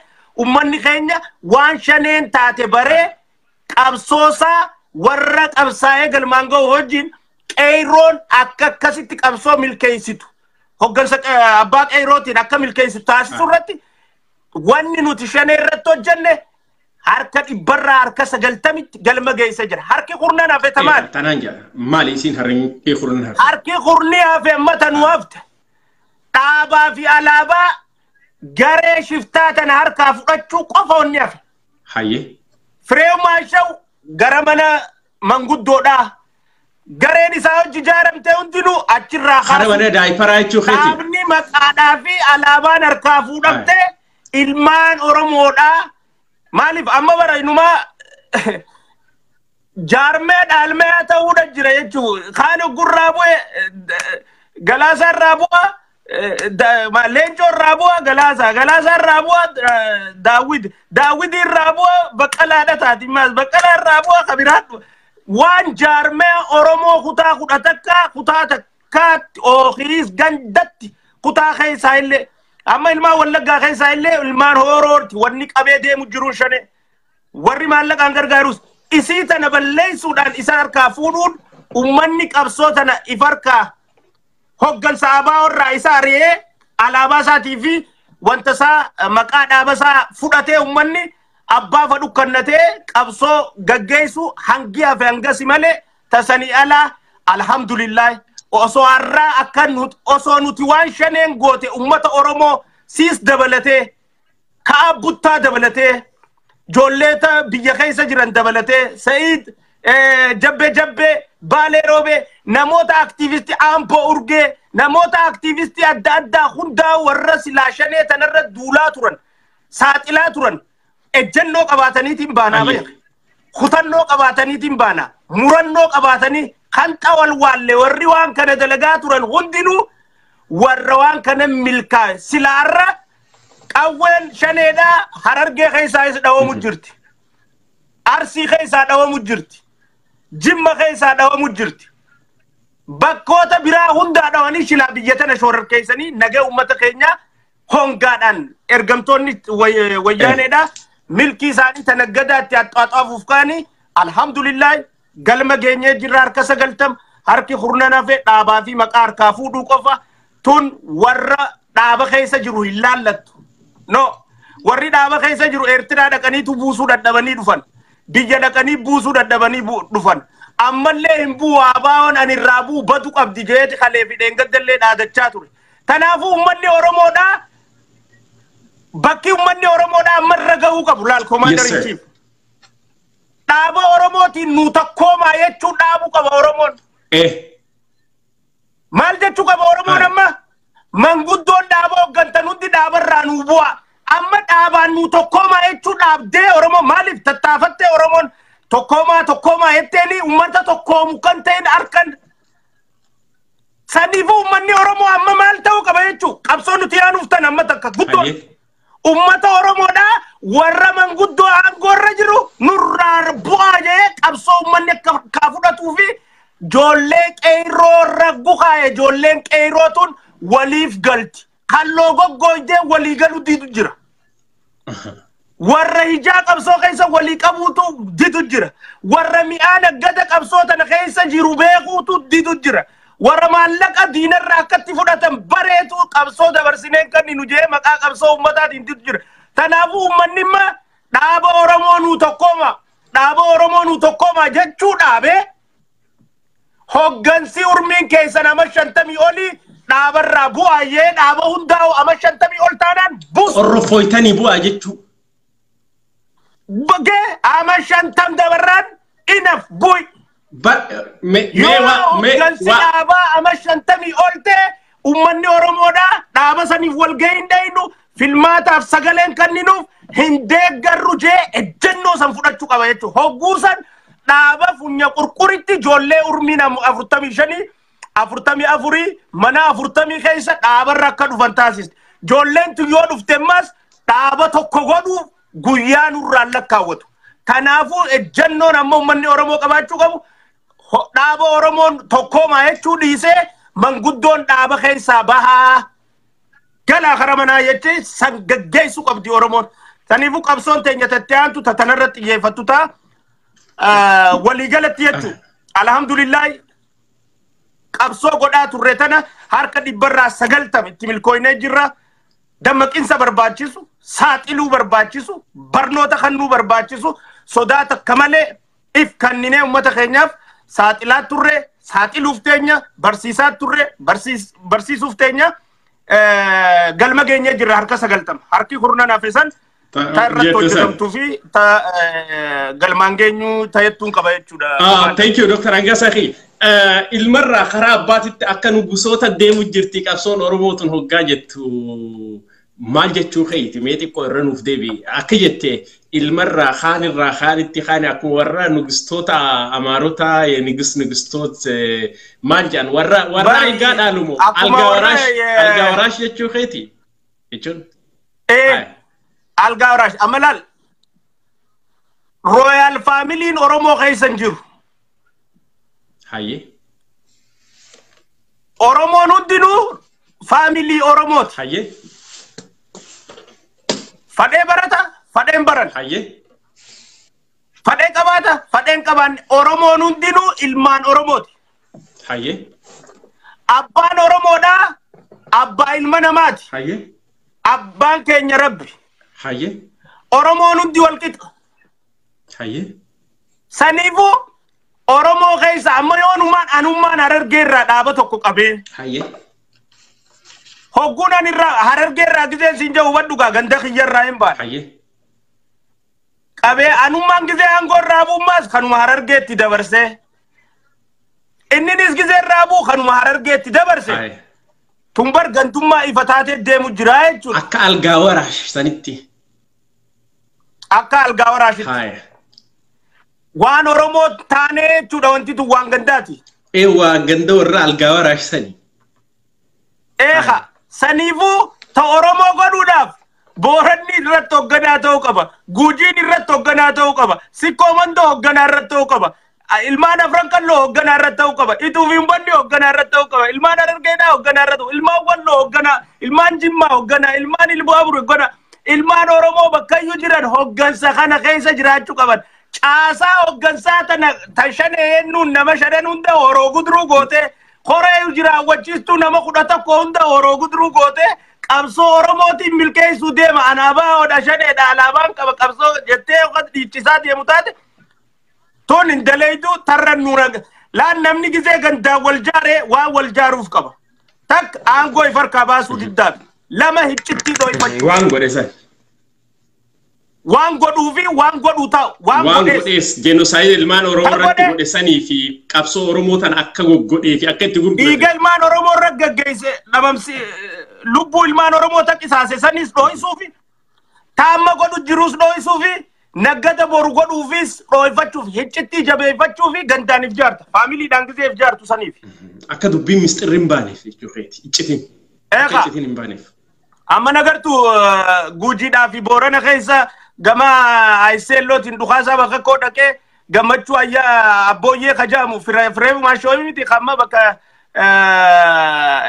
ummanni keenya waan shaneen taate baree qabsoosaa warra qabsaa'ee galmaan ga'u hojiin qeeyroon akka akkasitti qabsoo milkeessitu hoggansa abbaa qeeyrootiin akka milkeessitu taasisuu irratti wanni nuti shanee irratti hojjenne harka dhibbarraa harka 90 galma geessa jira. Harki kurnan hafe tamaan. Tanaan jira. Maali isin harki kurnan hafe? Harki kurni hafe mata nu hafte. Dhaabaa fi alaabaa garee shiftaa tana harkaa fudhachuu qofa onni hafe. Hayyee. Fireew Maashaw gara mana manguddoodhaa. Gareen isaa hojii jaaramte hundinuu achirraa hara mana daayiparaa jechuu keeti. Dhaabni maqaadhaa fi alaabaan harkaa fuudhamte ilmaan Oromoodhaa. Maalif amma bara inumaa jaarmee dhaalmee ta'uudha jira jechuudha. Kaan gurraa bu'e galaasaa irraa bu'a leencoo irraa bu'a galaasaa irraa bu'a daawwid irraa bu'a baqqalaadha taati maas baqqalaa irraa bu'a kabiraadhu waan jaarmee Oromoo kutaa 10 ookiis gandatti kutaa keessaa illee amma ilmaan wallaggaa keessaa illee ilmaan hooroorti wanni qabee deemu jiruun shane warri maallaqaan gargaarus isii tana balleessuudhaan isa harkaa fuudhuun ummanni qabsoo tana if harkaa hoggansa abaa'orraa isa ari'ee alaabaa isaatii fi wanta isaa maqaa dhaaba isaa fudhatee ummanni abbaa fadhukkannatee qabsoo gaggeessu hangi hafe hangasi malee tasanii alaa alhamdulillah osoo har'aa akka osoo nuti waan shaneen goote ummata Oromoo siis dabalatee kaabuttaa dabalatee jolleeta biyya keessa jiran dabalatee Said jabbe Baalee Roobee namoota aktivisti Ampoo Urgee namoota aktivisti adda hundaa warra silaa shanee tanarra duulaa turan saaxilaa turan ejjennoo qabaataniitiin baanaa beek kutannoo qabaataniitiin baanaa murannoo qabaatanii kan xawal waalle warri waan kana dalagaa turan hundinuu warra waan kana milkaa silaarra qawween shaneedhaa Harargee keessaa is dhawamu jirti Arsii keessaa dhawamu jirti Jimma keessaa dhawamu jirti bakkoota biraa hundaa dhawanii shilaa biyya tana shoorar keessanii nagaa ummata keenya hongaadhaan ergamtoonni wayyaaneedhaa milkii isaanii tanaggadaatti axaaxaafuuf kaanii alhamdulillah galma geenyee jirra harka 90 harki hurnana fe dhaabaa fi maqaa harkaa fuudhuu qofa tun warra dhaaba keessa jiru hin laallattu no warri dhaaba keessa jiru Eertiraa dhaqaniitu buusuu dadhabanii dhufan biyya dhaqanii buusuu dadhabanii dhufan ammallee hin bu'aa baawon ani irraa buu badu qabdi jeeti kalee fi dheengaddallee dhaadachaa ture kanaafuu ummanni Oromoodhaa bakki ummanni Oromoodhaa amma irra gahuu qabu laal commander in chief dhaaba Oromootiin nu takkoomaa jechuu dhaabu qaba Oromoon maal jechuu qaba Oromoon amma manguddoon dhaaba hoggantan hundi dhaabarraa nu bu'a amma dhaabaan nu tokkoomaa jechuu dhaabdee Oromoo maaliif tattaafattee Oromoon tokkoomaa jetteeni ummata tokkoomu kan ta'in harkan saniifuu ummanni Oromoo amma maal ta'uu qaba jechuu qabsoo nuti yaanuuf tan amma takka guddoon ummata Oromoodhaa warra manguddoo aangoorra jiru nurraa bu'aa jee qabsoo ummanni akka fudhatuu fi joollee qeyroo raggu kaaye joolleen qeyrootuun waliif galti kalloo goggooydee walii galu diitu jira warra hijaa qabsoo keessa walii qabuutu diitu jira warra mi'aan aggata qabsoo tana keessa jiru beekuutu diitu jira warra maallaqa diinarra akkatti fudhatan bareetu qabsoo dabarsineen kan nu jee maqaa qabsoo ummataatiin diitu jira kanaafuu ummanni imma dhaaba Oromoo nu tokkooma jechuu dhaabee hoggansi urmiin keessa nama 50 olii dhaabarraa bu'aayyee dhaaba hundaa'u ama 50 ol taanaan bus orrofoytanii bu'aa jechuu bagee ama 50 dabarraan inaf bu'i hoggansi dhaabaa ama 50 ol ta'e ummanni Oromoodhaa dhaaba saniif walgahii hin dhayinu filmaataaf sagaleen kanninuuf hin deeggarru jee ejjennoo san fudhachuu qaba jechuu hogguusan dhaaba funya qurquritti joollee urmiin 45 44 mana 40 keessa dhaabarra akka dhufan taasiste joolleen tu yoo dhufte mas dhaaba tokko godhu guyyaa nurraan lakkaawwatu kanaafuu ejjennoon amma ummanni Oromoo qabaachuu qabu dhaaba Oromoon tokkoomaa jechuu dhiisee manguddoon dhaaba keessaa bahaa galaa karamanaa jettee san gaggeessuu qabdi Oromoon saniifuu qabsoon teenya tatteantu tatanarratti xiyyeeffattu ta'a waliigalatti jechuu alhamdulillah qabsoo godhaa turre tana harka 190 itti milkooynee jirra dammaqinsa barbaachisu saaxiluu barbaachisu barnoota kannuu barbaachisu sodaata kamalee if kanninee ummata keenyaaf saaxilaa turre saaxiluuf teenya barsiisaa turre barsiisuuf teenya galma geenyee jirra harka 90 harki kurnan hafesan tarratti hojjetamtuu fi galmaan geenyu ta'ettuun qaba jechuudha. Thank you Dr. Angasakhi. Ilmarraa karaa abbaatitti akka nu gusoota deemu jirti qabsoon Oromootun hoggaa jettu maal jechuu keeti mee xiqqoo irra nuuf deebi akka jettee ilmarraa kaanitti kaani akkuma warra nugistoota Amaarota nugistoota maal jedhan warra algaa dhaalumoo algaa waraash jechuu keeti jechuun. Algaa waraash amalal Royal Family Oromoo keessan jiru. Haye. Oromoon hundinuu family Oromooti. Haye. Fadhee barata, fadheen baran. Haye. Fadhee qabaata, fadheen qabaan Oromoon hundinuu ilmaan Oromooti. Haye. Abbaan Oromoodhaa abbaa ilma namaati. Haye. Abbaan keenya Rabbi. Haye. Oromoon hundi wal qixa. Haye. Saniifuu Oromoo keessa amma yoonumaan anummaan Harargeerraa dhaaba tokko qabee. Hayyee. Hogguun anirraa Harargeerraa gisee siin jedhu hubadhugaa ganda kiyyarraa hin baane. Hayyee. Qabee anummaan gisee aangoo raabummaas kanuma Harargeetti dabarsee. Inninis gisee raabuu kanuma Harargeetti dabarse. Tumbar gantummaa ifa taatee deemu jira jechuudha. Akka algaa waraash sanitti. Akka algaa waraashitti. Hayyee. Waan Oromoo taanee jechuudha wanti tun waan gandaati. Waan ganda warra algaa waraash sanii. Eeha saniifuu ta Oromoo godhuudhaaf Booranni irratti hoogganaa ta'uu qaba. Guujiin irratti hoogganaa ta'uu qaba. Sikkoo Mandoo hoogganaa irratti ta'uu qaba. Ilmaan Afran Qalloo hoogganaa irratti ta'uu qaba. Ituuf hin banne hoogganaa irratti ta'uu qaba. Ilmaan Harargeedhaa hoogganaa irratti ta'uu. Ilmaan Walloo hoogganaa. Ilmaan Jimmaa hoogganaa. Ilmaan Ilboo Abur hoogganaa. Ilmaan Oromoo bakkayyuu jiran hooggansa kana keessa jiraachuu qaban. Caasaa hooggansaa tana tashanee hennuun nama shanan hunda horoo guduruu gootee koree jiraawwachiistuu nama 11 hunda horoo guduruu gootee qabsoo Oromootiin milkeessuu deema. Anaabaa hodha shaneedha alaabaan qaba qabsoo jettee dhiichisaa deemu taate. Ton indaleetu tarran nuura laan namni gisee gandaa wal jaaree waan wal jaaruuf qaba. Tak aangoo ifarkaa baasuu diddaaf. Lama hiccitti dho'ifachuu. Waan godhe san. Waan godhuu fi waan godhuu ta'u. Waan godhees genosaayid ilmaan Oromoo irratti godhe sanii fi qabsoo Oromoo tan akka godhee fi akka itti gurgurate. Dhiiga ilmaan Oromoo irra gaggeesse dhabamsi lubbuu ilmaan Oromoo taqisaase sanis dho'isuu fi taamma godhu jiruus dho'isuu fi naggata boru godhuufis dho'ifachuuf hiccitti jabeeffachuu fi gandaaniif jaarta. Faamiliidhaan giseef jaartu saniif. Akka dubbiin misxirri hin baaneef jechuudha. Iccitiin. Akka iccitiin hin baaneef. Amma nagartu Guujiidhaa fi Boorana keessa gama Ayiseellootiin dhukaasaa bakka koo dhaqee gammachuu ayyaa abbooyyee kajaamu fireefu maashoomi miti kamma bakka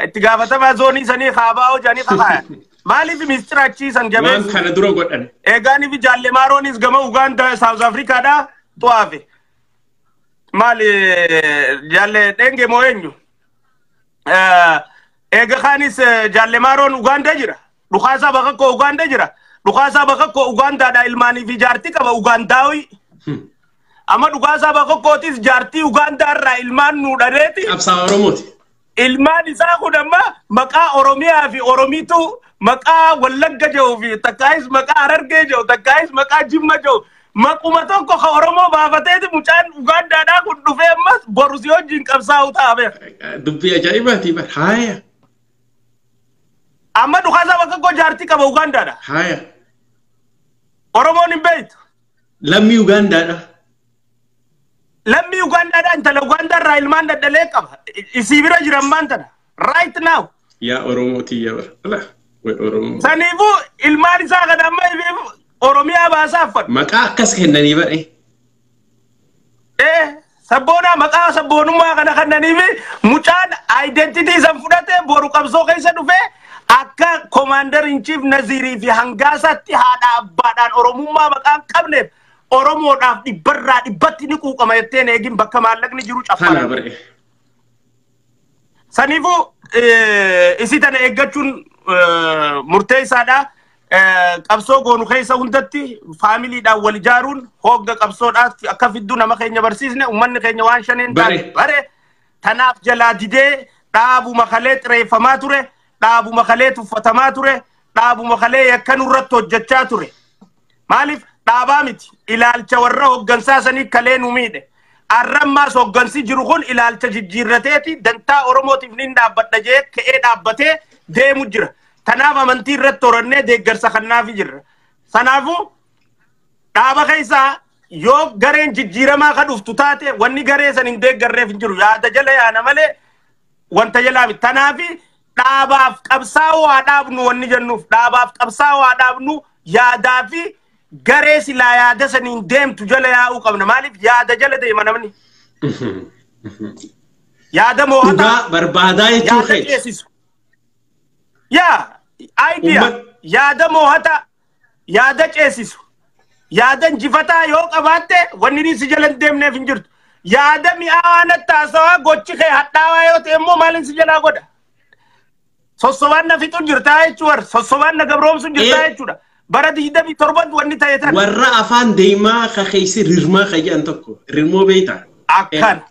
itti gaafatamaa zoonii sanii kaabaa hojanii kabaaya. Maaliif mistira achiisan jabeessu? Waan kana dura godhan. Eegaaniif jaalle maaroonis gama Ugaandaa Saawuz Afrikaadhaa xu'aafe. Maali jaalle dhenge moo eenyu? Eega kaanis jaalle maaroon Ugaandaa jira. Dhukaasaa bakka koo Ugaandaa jira. Dhukaasaa bakka koo Ugaandaadhaa ilmaanii fi jaartii qaba Ugaandaawi. Amma dhukaasaa bakka kootis jaartii Ugaandaarraa ilmaan nuu dhareeti. Qabsaa Oromooti. Ilmaan isaa kun amma maqaa Oromiyaa fi Oromiitu maqaa Wallagga jedhuu fi takkaayis maqaa Harargee jedhu takkaayis maqaa Jimma jedhu maquma tokko ka Oromoo baafateeti mucaan Ugaandaadhaa kun dhufee ammas borusii wajjin qabsaa'u taa'ameef. Dubbii ajaa'ibaati bara. Haaya. Amma dhukaasaa bakka koo jaartii qaba Ugaandaadha. Haaya. Oromoon hin beektu. Lammii Ugaandaadha. Lammii Ugaandaadha intala Ugaandaarraa ilmaan daddalee qaba. Isii bira jiran maan tana. Right now. Yaa Oromooti yaa bara. Oromoo. Saniifuu ilmaan isaa kana amma Oromiyaa baasaaf fadhu. Maqaa akkas kennanii bare. Sabboonaa maqaa sabboonummaa kana kennaniifi mucaan identitii san fudhatee boru qabsoo keessa dhufee akka commander in chief Nazirii fi Hangaasaatti haadha abbaadhaan Oromummaa maqaan qabneef Oromoodhaaf dhibbarraa dhibbatti ni quuqama jetteen eegin bakka maallaqni jiru caffana. Kana bare. Saniifuu isii tana eeggachuun murteessaadha. Qabsoo goonu keessa hundatti faamiliidhaan wal ijaaruun hogga qabsoodhaaf akka fidduu nama keenya barsiisne uummanni keenya waan shaneen taate bare tanaaf jalaa didee dhaabuma kalee xireeffamaa ture. Dhaabuma kalee tuffatamaa ture. Dhaabuma kalee yakkan irratti hojjechaa ture. Maaliif dhaabaa miti ilaalcha warra hoggansaa sanii kalee nu miidhe. Arrammaas hoggansi jiru kun ilaalcha jijjiirrateeti dantaa Oromootiif nin dhaabbadha jee ka'ee dhaabbatee deemu jira. Tanaaf amantii irratti horannee deeggarsa kannaafi jirra. Sanaafuu dhaaba keessaa yoo gareen jijjiiramaa ka dhuftu taate wanni garee san hin deeggarreef hin jiru. Yaada jala yaana malee wanta jalaa miti. Tanaafi dhaabaaf qabsaa'uu haa dhaabnu wanni jennuuf dhaabaaf qabsaa'uu haa dhaabnu yaadaa fi garee silaa yaada saniin deemtu jala yaa'uu qabna. Maaliif yaada jala deema namni? Yaada moo'ataa. Dhugaa barbaadaa jechuu keeti. Yaa idea yaada moo'ataa yaada ceesisu yaada injifataa yoo qabaatte wanni si jala deemneef hin jirtu. Yaada mi'aawaa nattaasawaa gochi kee hadhaawaa yoo ta'e immoo maaliin si jalaa godha? Sossobaan na fixuun jirtaa jechuudha. Sossobaan na gabroomsuun jirtaa jechuudha. Bara 27 wanni ta'e tan. Warra afaan deemaa ka keessa rirmaa ka jedhan tokko rirmoo beektaa. أكان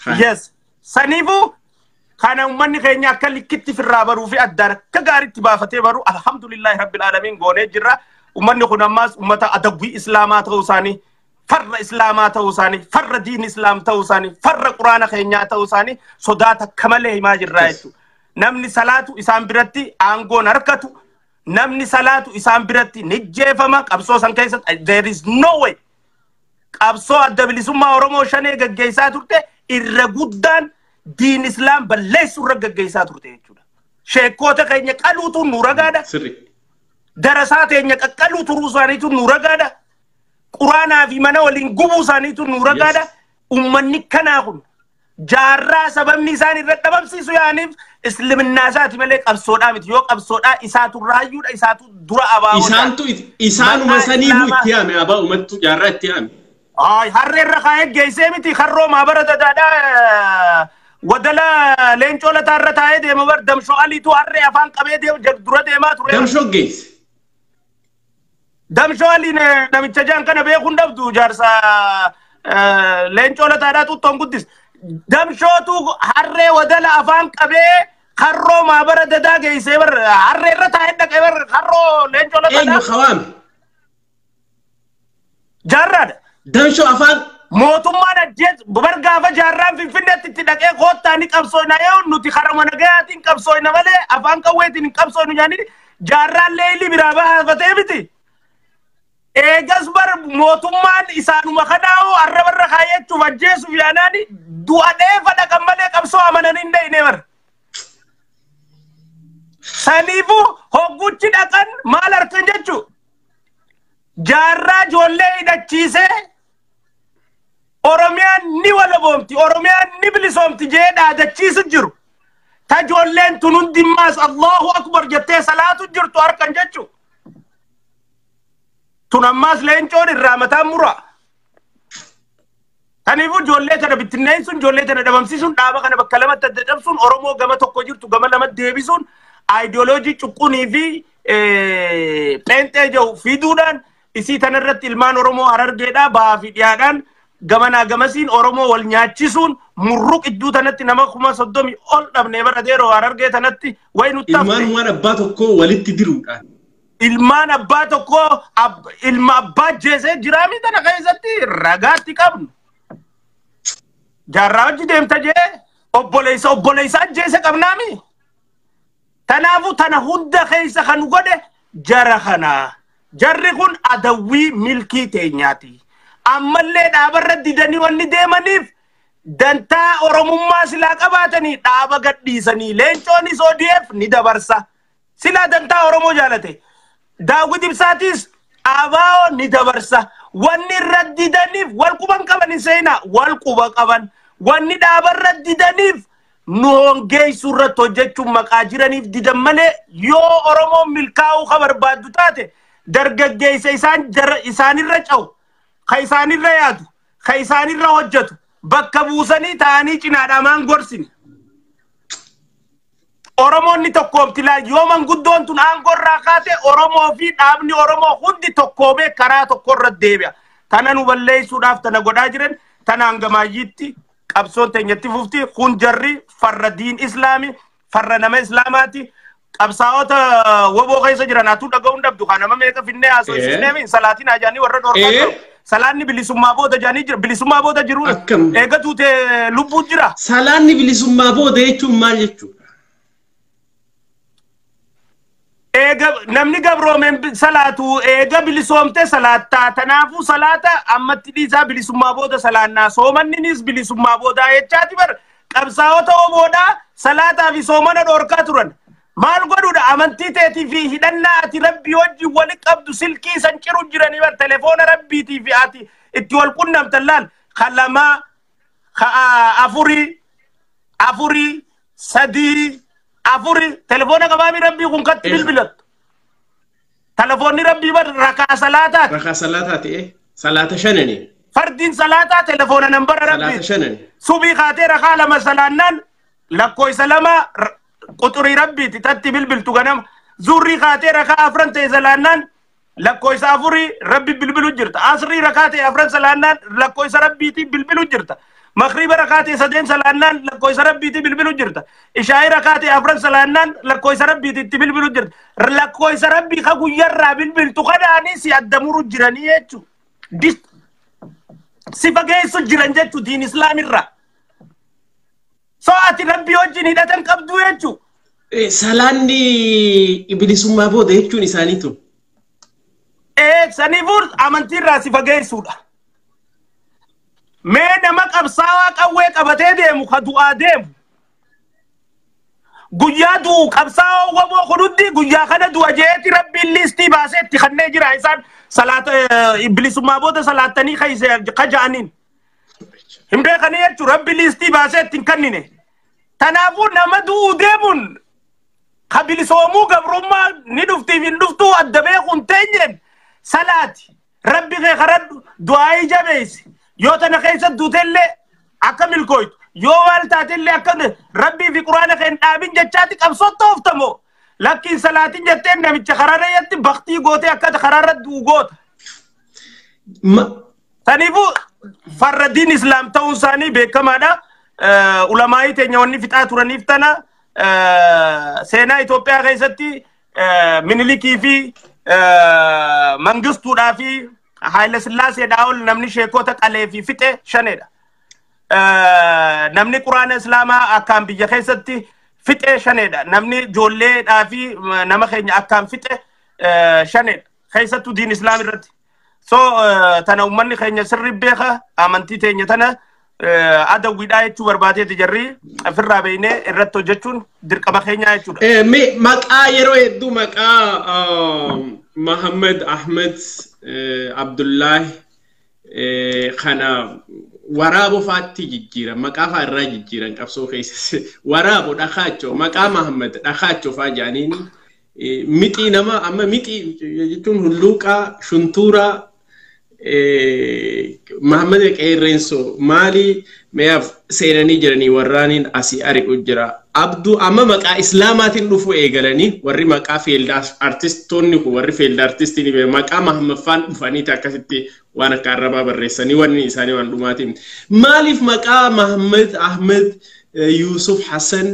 yes سنيفو كان أمني خيني أكل كتير في الرابر وفي الدار كجاري تبافتي برو الحمد لله رب العالمين قوني جرا أمني خنا ماس أمتا أدبي إسلامات وساني فر إسلامات وساني فر دين إسلام توساني فر قرآن خيني توساني صدات كمله ما جرايتو نمني صلاة إسام برتي أنغو نركتو نمني صلاة إسام برتي نجيفما أبصو سانكيسات there is no way أبصو أدبلي سما أورمو شاني جيساتو تي إرغودان دين إسلام بلسو رجعيسات رتيه جودا شيكوته كأنك كلو تو نورا جادا دراسات كأنك كلو تو روزاني تو نورا جادا قرآن في منا ولين جبوا ساني تو نورا جادا أمني كناهم جارا سبب نيساني رتبام سيسو يعني إسلام النازات ملك أبصودا متيوك أبصودا إساتو رايود إساتو درا أباو إسانو مساني مو اتيامي أبا أمتو جارا اتيامي هرّي الرخاء جيسي متي خرّو ما برد دادا ودلا لينشو لتارة دي مبر دمشو علي تو هرّي أفان قبي دي درة دي ما ترى دمشو جيس دمشو علي نمتجان كان بيخون دفتو جارسا لينشو لتارة تو تنقدس دمشو تو هرّي ودلا أفان قبي خرّو ما برد دا جيسي بر هرّي الرخاء دك بر خرّو لينشو لتارة أيوة خوام جارد دمشو أفان موتومان أجد ببرقافة جاران في فنة تتدقى قوت تاني كبسوينا يو نوتي خرمانا قياتين كبسوينا مالي أفان كويتين كبسوينا جاني جاران ليلي برابها فتيبتي إيجاز بر موتومان إسانو مخناو عرب الرخاية تفجيسو فياناني دواني فدا كمالي كبسو أمانانين دي نمر سانيفو هوغوچي داكن مال أركن جچو جارا جولي دچيسي Oromiyaan ni wala boomti Oromiyaan ni bilisoomti jeedhaa dachiisu jiru ta joolleen tun hundimmaas Allahu akbar jettee salaatu jirtu harkan jechu tun ammaas leencoon irraa mataan mura taniifu joollee tana bittinneessuun joollee tana dhabamsiisuun dhaaba kana bakka lamatti adda cabsuun Oromoo gama tokko jirtu gama lamatti deebisuun aayidiyooloojii cuqqunii fi pheenxee jiru fiduudhaan isii tanarratti ilmaan Oromoo Harargeedhaa bahaa fi dhiyaadhaan gamana gamasiin Oromoo wal nyaachisuun murruq idduu tanatti nama kuma 30 ol dhabnee baradeeroo Harargee tanatti way nutti ilmaan abbaa tokko walitti diruudhaan ilmaan abbaa tokko ilma abbaa jeesee jiraami tana keessatti ragaatti qabnu jaarraa hojii deemta jee obboleessa jeese qabnaami tanaafu tana hunda keessa kan godhe jara kana jarri kun adawwii milkii teenyaati ammallee dhaabarra didanii wanni deemaniif dantaa Oromummaa silaa qabaatanii dhaaba gadhiisanii leencoonis ODF ni dabarsa silaa dantaa Oromoo jaalate Daawit Ibsaatis ABO ni dabarsa wanni irra didaniif wal quban qaban hin seenaa wal quba qaban wanni dhaabarra didaniif nu hongeessu irratti hojjechuun maqaa jiraniif didan malee yoo Oromoon milkaa'uu ka barbaaddu taate dargaggeessa isaanirra cawu خيسانيرا يادو خيسانيرا هجتو بكا بوساني تاني چنادامان غورسيني Oromoon ni tokkoomti laa yooman guddoon tun aangoo irraa kaate Oromoo fi dhaabni Oromoo hundi tokkoomee karaa tokko irra deebi'a tana nu balleessuudhaaf tana godhaa jiran tana hangamaayitti qabsoon teenyatti fufti kun jarri farra diin islaami farra nama islaamaati qabsaa'ota woboo keessa jiran atu dhaga'uun dhabdu kana nama meeqa finnee haasoo sisteemii salaatiin ajaanii warra dhorkaa Salaanni bilisummaa booda jaanii jira bilisummaa booda jiru eegatu te lubbuu jira salaanni bilisummaa booda jechuun maal jechuudha eega namni gabroomeen salaatu eega bilisoomte salaataa tanaafu salaata ammatti dhiisaa bilisummaa booda salaannaa soomanninis bilisummaa booda jechaati bar qabsaa'ota obooda salaataa fi soomana dhorkaa turan maal godhuudha amantii teetii fi hidhannaa ati rabbii wajjin wali qabdu silkii san ciru jiranii bar telefoona rabbiitii fi ati itti wal qunnamtan laal kalamaa afurii sadii afurii telefoona qabaami rabbii kun katti bilbilattu telefoonni rabbii bar rakaa salaataati salaata shanani fardin salaata telefoona nambara rabbii subii kaatee rakaa lama salaannaan lakkooysa lama قطري ربي تتتي بالبلتو غنم زوري خاتي ركا أفرن تيزلانان لكويس أفوري ربي بالبلو جرتا أسري ركاتي أفرن سلانان لكويس ربي تي بالبلو جرتا مغرب ركعتي سدين سلانان لكويس ربي تبلبلو جرتا إشاعي ركعتي أفرق سلانان لكويس ربي تبلبلو جرتا لكويس ربي خاكو يرى بلبل تقداني سيادمورو جراني يجو دي سيفاقيسو جران جتو دين إسلامي را سواتي ربي وجيني داتن قبدو يجو سلاني إبليسو ما بوده يجو نسانيتو سنيفور أمانتي را سيفاقيسو دا مين نمك أبساوك أويك أبتدي مخدو آدم قيادو أبساو ومو خدودي قيا خندو أجيتي ربي الليستي باسيتي خدني جرا إنسان صلاة إبليس ما بود صلاة تاني خيس قجانين همدي خنيه ربي الليستي باسيتي كنينه تنافو نمدو ديمون خبيل سومو قبرما ندفتي في ندفتو الدبي خنتين صلاة ربي غير خرد دعاء جبيس يوتنا خيس دوتلي أكمل كويت يو والتاتلي أكمل ربي في قرآن خين آمين جتاتك أبصوت توفتمو لكن صلاة جتين نمي تخرارة يتي بختي قوتي أكاد خرارة دو قوت ثانيفو فردين إسلام تونساني بكما دا علماء تنيوني فتاة رنيفتنا سينا إثيوبيا غيستي منلكي في منغستو دافي حيل سلاسي داول نمني شيكوتا قلي في فتة شنيدا نمني قرآن إسلاما أكام بيجا خيستي فتة شنيدا نمني جولي دافي نما خيني أكام فتة شنيد خيستو دين إسلامي رتي تنا أمني خيني سر بيخا أمنتي تيني تنا ada widay tu berbate tijarri firra beine irratto jechun dirqama khenya jechuudha me maqa yero eddu maqa Muhammad Ahmed Abdullah khana warabo fatti jijjira maqa fa irra jijjiran qabso keessa warabo dhakhacho maqa Muhammad dhakhacho fa janin miti nama amma miti jechun hulluqa shuntura Muhammad Renzo Mali meaf seenani jirani warranin asi ari ujira abdu amma maqa islamatin dufu egalani warri maqa field artist tonni ko warri field artist ni be maqa Muhammad fan dufani takasitti wana karaba barresani wani isani wan dumatin malif maqa Muhammad Ahmed Yusuf Hassan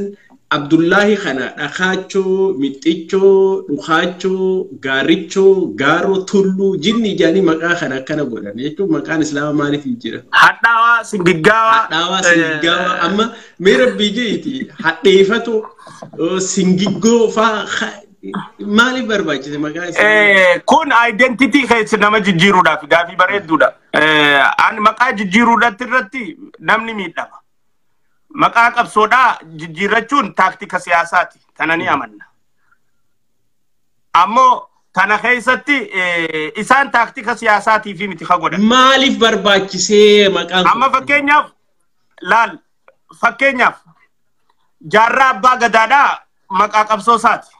Abdullahi khana dhakhacho miticho dhukhacho garicho garo tullu jinni jani maqa khana kana godan jechu maqan islam mali fi jira hadawa singigawa amma mera bijiti hadefatu singigo fa mali barbachi maqa kun identity khayts nama jijiru da fi gafi bareduda an maqa jijiru da tirati namni midama Maka qabsoodha jijjiirrachuun taaktika siyaasaati tanani amanna ammoo tana keessatti isaan taaktika siyaasaatiif miti godhan maaliif barbaachisee maqaan amma fakkeenyaaf jaarraa abbaa gadaadha maqaa qabsoo isaati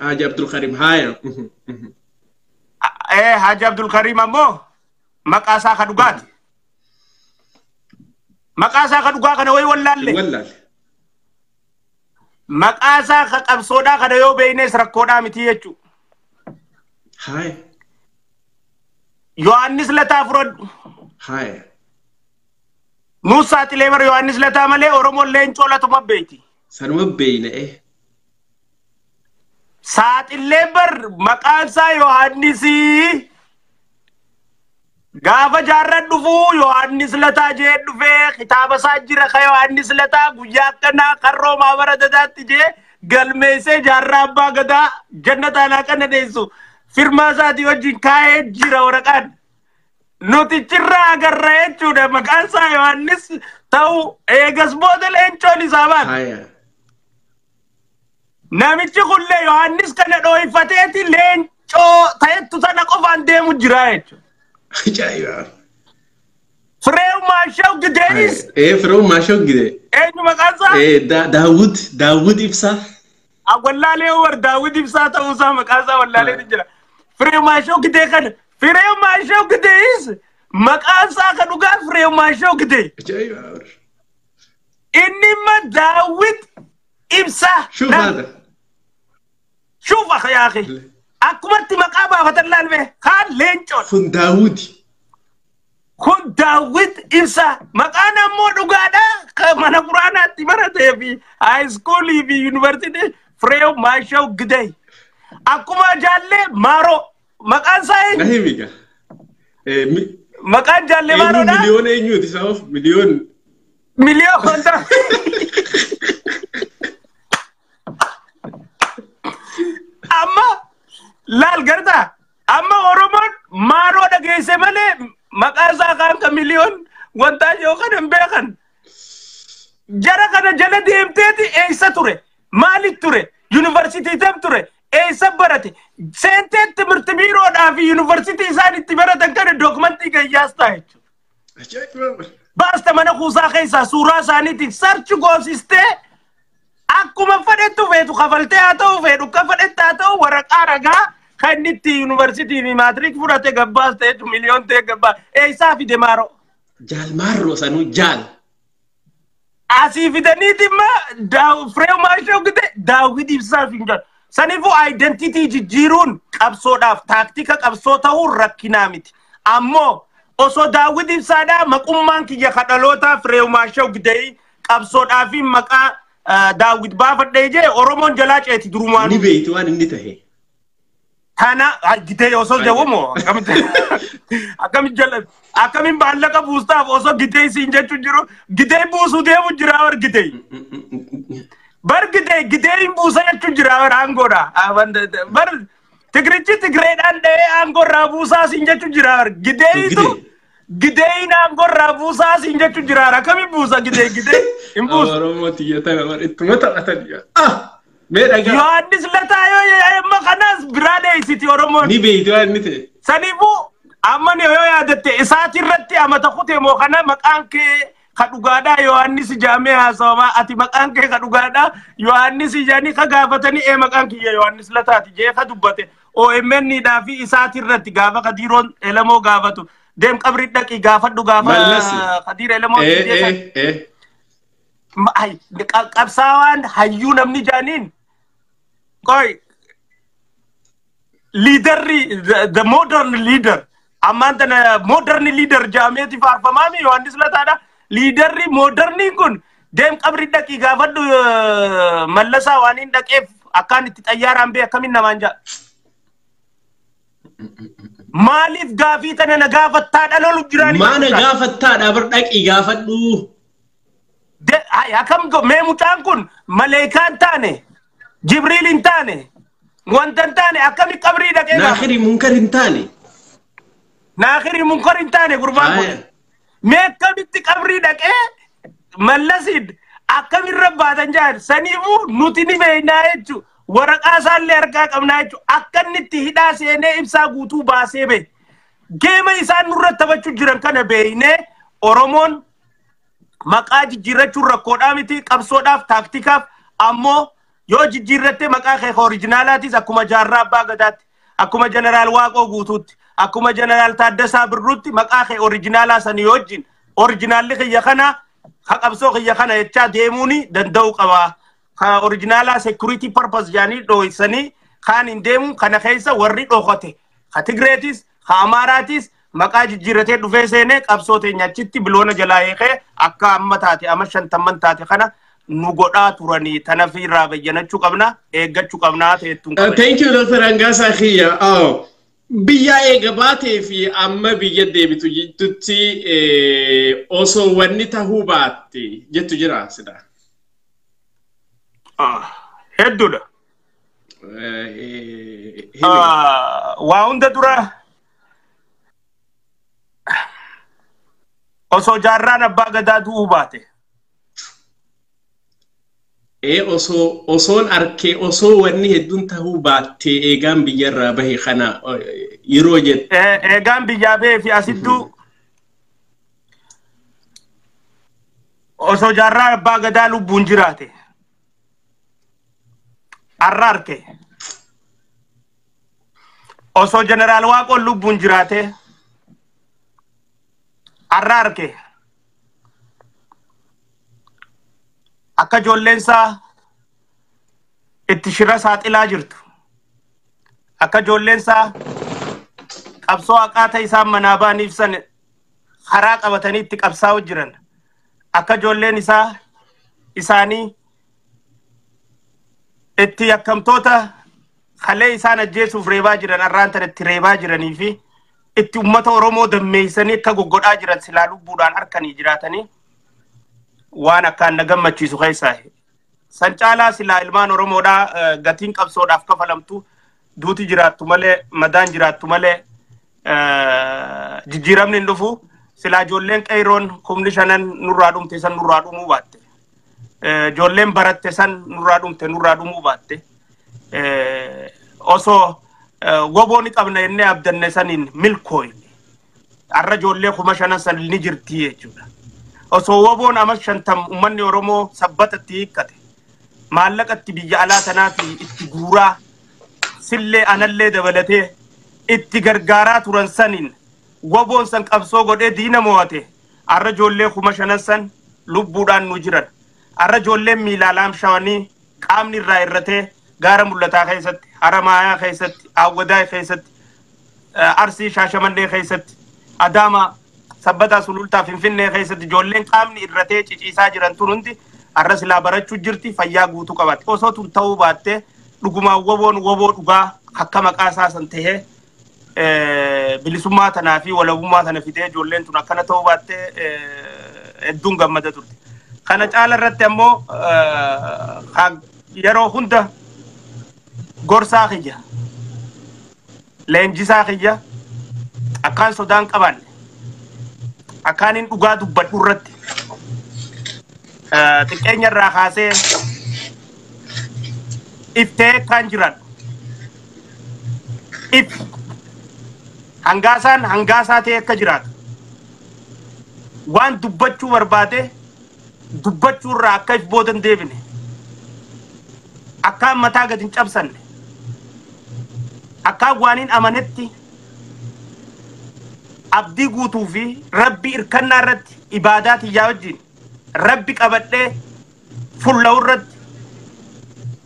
Haji Abdul Karim haya Haji Abdul Karim ammoo maqaa isaa ka dhugaati Makasa kaduga kana way wallalle Makasa ka qabsoodha kana yo beeynes rakkoodha miti jechu Hay Yohannis lata frod Hay Musa tilemer Yohannis lata male oromo lencho latu mabbeeti sanuma beeyne Saat leber makansa Yohannisi Gaafa jaarran dhufu Yohannis lataa jee dhufe kitaaba isaa jira ka Yohannis lataa guyyaa akkanaa qarroo maabara dadaatti jee galmeessee jaarraa abbaa gadaa jannata alaa kana deessu firmaa isaatii wajjin kaa'ee jira waraqaan nuti cirraa agarra jechuudha maqaan isaa Yohannis ta'u eegas booda leencoon isaa baata. Namichi kullee Yohannis kana dhooyfateeti leencoo ta'ettu sana qofaan deemu jira jechuudha. Ajaiba. Freu Mashau Gideis. Freu Mashau Gide. Makaza. Dawood Ibsa. Awallale war Dawood Ibsa ta usa makaza wallale dijira. Freu Mashau Gide kan. Freu Mashau Gideis. Makaza kan uga Freu Mashau Gide. Ajaiba. Inni ma Dawood Ibsa. شوف هذا. شوف أخي يا أخي. أكبرت مقابة فتلان به كان لينجون فن داودي kun Daawit Ibsaa maqaan ammoo dhugaadha mana quraanaatti baratee fi high school fi university Fireew Maashaw Gidey akkuma jaallee Maaroo maqaan isaa Nahimiga maqaan jaallee Maaroodha miliyoon eenyuuti sabab miliyoon kontra amma laal garta amma Oromoon Maaroo dhageesse malee maqaan isaa kan miliyoon wanta yoo kan beekan jara kana jala deemteeti eessa ture maaliif ture university tam ture eessa barate seenteet timirti biiroodhaa fi university isaan itti baratan kana dookumentii gayyaastaa jechuudha. Baasta mana kuusaa keessaa suuraa isaaniitiin sarchi goosistee akkuma fedhettu feetu kafaltee haa ta'u fedhu kafadhette haa ta'u waraqaa ragaa kan itti university fi maatiriik fudhate gabbaas ta'etu miliyoon ta'e gabbaa eessaa fide Maaroo. Jaal Maaroo sanuu jaal. Asii fidaniiti immoo Fireew Maashaw Gidey Daawit Ibsaa fi jaal. Saniifuu identity jijjiiruun qabsoodhaaf taaktika qabsoo ta'uun rakkinaa miti. Ammoo osoo Daawit Ibsaadhaa maqummaan kiyya kadhalootaa Fireew Maashaw Gidey qabsoodhaa fi maqaa Daawit baafadhee jee Oromoon jalaa ceeti durumaan. Ni beeytu waan inni ta'e. Kana Gidey osoo jawwamoo akkamiin baallaqa buustaaf osoo Gidey siin jechuun jiru Gidey buusuu deemu jira war Gidey. Bar Gidey buusa jechuun jira war aangoodha. Bar Tigrichi Tigreedhaan dhahee aangoorraa buusaa siin jechuun jira war Gideytu Gideyin aangoorraa buusaa siin jechuun jira war akkamiin buusa Gidey hin buusu. Oromoo tiyyatan war ittuma taphatan. Yohaannis lataa yoo amma kanas biraadee isiti Oromoon. Ni beeytu waan inni ta'e. Saniifuu amma yoo yaadatte isaati irratti amata kutee moo kana maqaan kee ka dhugaadhaa Yohaannis jaamee haasawamaa ati maqaan kee ka dhugaadhaa Yohaannis jaanii ka gaafatanii maqaan kiyya Yohaannis lataati jee ka dubbate OMN dhaa fi isaati irratti gaafa Kadiiroon Elamoo gaafatu deem qabri dhaqii gaafadhu gaafa Kadiir Elamoo qabsaawaan hayyuu namni jaaniin Koi the modern leader. Amanta na modern leader jameti farfamami Yohaannis lataadha. Leaderri moderni kun dem qabri dhaqii gaafadhu Mallasaa waan hin dhaqeef akkaan itti xayyaaraan bee akkamin namaan jaa. Maaliif gaafii tana na gaafattaadha lolu jiraani. Maana gaafattaadha bar dhaqii gaafadhu. Akkam mee mucaan kun maleekaan taane. Jibril intane, wantantane, akami kabri dhaqee Naakhiri munkar intane. Naakhiri munkar intane gurbaan kun. Mee akkamitti kabri dhaqee Mallasid akkamiin rabbaatan jaan saniifuu nuti ni beeknaa jechuudha. Waraqaa isaallee harkaa qabnaa jechuudha. Akka inni itti hidhaa seenee ibsaa guutuu baasee bee. Geema isaan nurra taphachuu jiran kana beeknee Oromoon maqaa jijjiirrachuun rakkoodhaa miti qabsoodhaaf taaktikaaf ammoo yoo jijjiirratte maqaa kee oriijinaalaatis akkuma Jaarraa Abbaa Gadaatti akkuma Jeneraal Waaqoo guutuutti akkuma Jeneraal Taaddasaa Birruutti maqaa kee oriijinaalaa sanii wajjin oriijinaalli kiyya kana ka qabsoo kiyya kana jechaa deemuuni danda'u qaba. Ka oriijinaalaa security purpose jaanii dhooysanii kaan hin deemu kana keessa warri dhokote ka Tigreetis ka Amaaraatis maqaa jijjiirratee dhufee seenee qabsoo teenya achitti biloona jalaa eekee akka amma taate amma 50 taate kana nu godhaa turanii tanaaf irraa bayyanachuu qabna eeggachuu qabna ta'ettuun qabna. Thank you Dr. Angasa Khiyya. Biyya eegabaatee fi amma biyya deebitu jettutti osoo wanni tahuu baatte jettu jira sida. Hedduudha. Waa hunda dura osoo Jaarraan Abbaa Gadaa du'uu baate. Osoon arkee osoo wanni hedduun tahuu baatte eegaan biyyarraa bahe kana yeroo jettu. Eegaan biyyaa bahee fi asittuu osoo Jaarraan Abbaa Gadaa lubbuun jiraate. Arra arke. Osoo Jeneraal Waaqoon lubbuun jiraate. Arra arke. Akka ijoolleensaa itti shira saaxilaa jirtu. Akka ijoolleensaa qabsoo haqaa isaan manaa baaniif san karaa qabatanii itti qabsaa'u jiran akka ijoolleen isaanii itti yakkamtoota kalee isaan ajjeesuuf reebaa jiran arraan tan itti reebaa jiranii fi itti ummata Oromoo dammeessanii akka goggodhaa jiran silaa lubbuudhaan harkanii jiraatanii waan akkaan na gammachiisu keessaa san caalaa silaa ilmaan Oromoodhaa gatiin qabsoodhaaf kafalamtu duuti jiraattu malee madaan jiraattu malee jijjiiramni hin dhufu silaa ijoolleen qeeroon kumni shanan nurraa dhumte san nurraa dhumuu baatte ijoolleen baratte san nurraa dhumuu baatte osoo wobooni qabna jennee abdanne saniin milkooyne arra ijoollee kuma shanan san ni jirti jechuudha osoo woboon ama 50 ummanni Oromoo sabbatatti hiikkate maallaqatti biyya alaa tanaa fi itti guuraa sillee anallee dabalatee itti gargaaraa turan saniin woboon san qabsoo godhee diina mo'ate arra ijoollee kuma shanan san lubbuudhaan nu jiran arra ijoolleen miilaalaan shawanii qaamni irraa irratee gaara mul'ataa keessatti Haramaayaa keessatti Awwadaa keessatti Arsii Shaashamannee keessatti Adaama Sabbataa Sulultaa Finfinnee keessatti ijoolleen qaamni irratee ciciisaa jiran tun hundi arra silaa barachuu jirti fayyaa guutuu qabatte osoo tun ta'uu baatte dhugumaan woboon woboo dhugaa akka maqaa isaa san tahee bilisummaa tanaa fi walabummaa tana fidee ijoolleen tun akkana ta'uu baatte hedduun gammada turte kana caala irratti ammoo yeroo hunda gorsaa kiyya leenjisaa kiyya akkaan sodaan qabanne akkaanin dhugaa dubbadhu irratti xiqqeenya irraa kaasee iftee kan jiran if hangaasaa ta'e akka jiraatu waan dubbachuu barbaade dubbachuu irraa akka if boodan deebine akkaan mataa gad hin cabsanne akkaan waaniin amanetti abdii guutuu fi rabbi irkannaa irratti ibaadaa tiyyaa wajjin rabbi qabadhee fuula'u irratti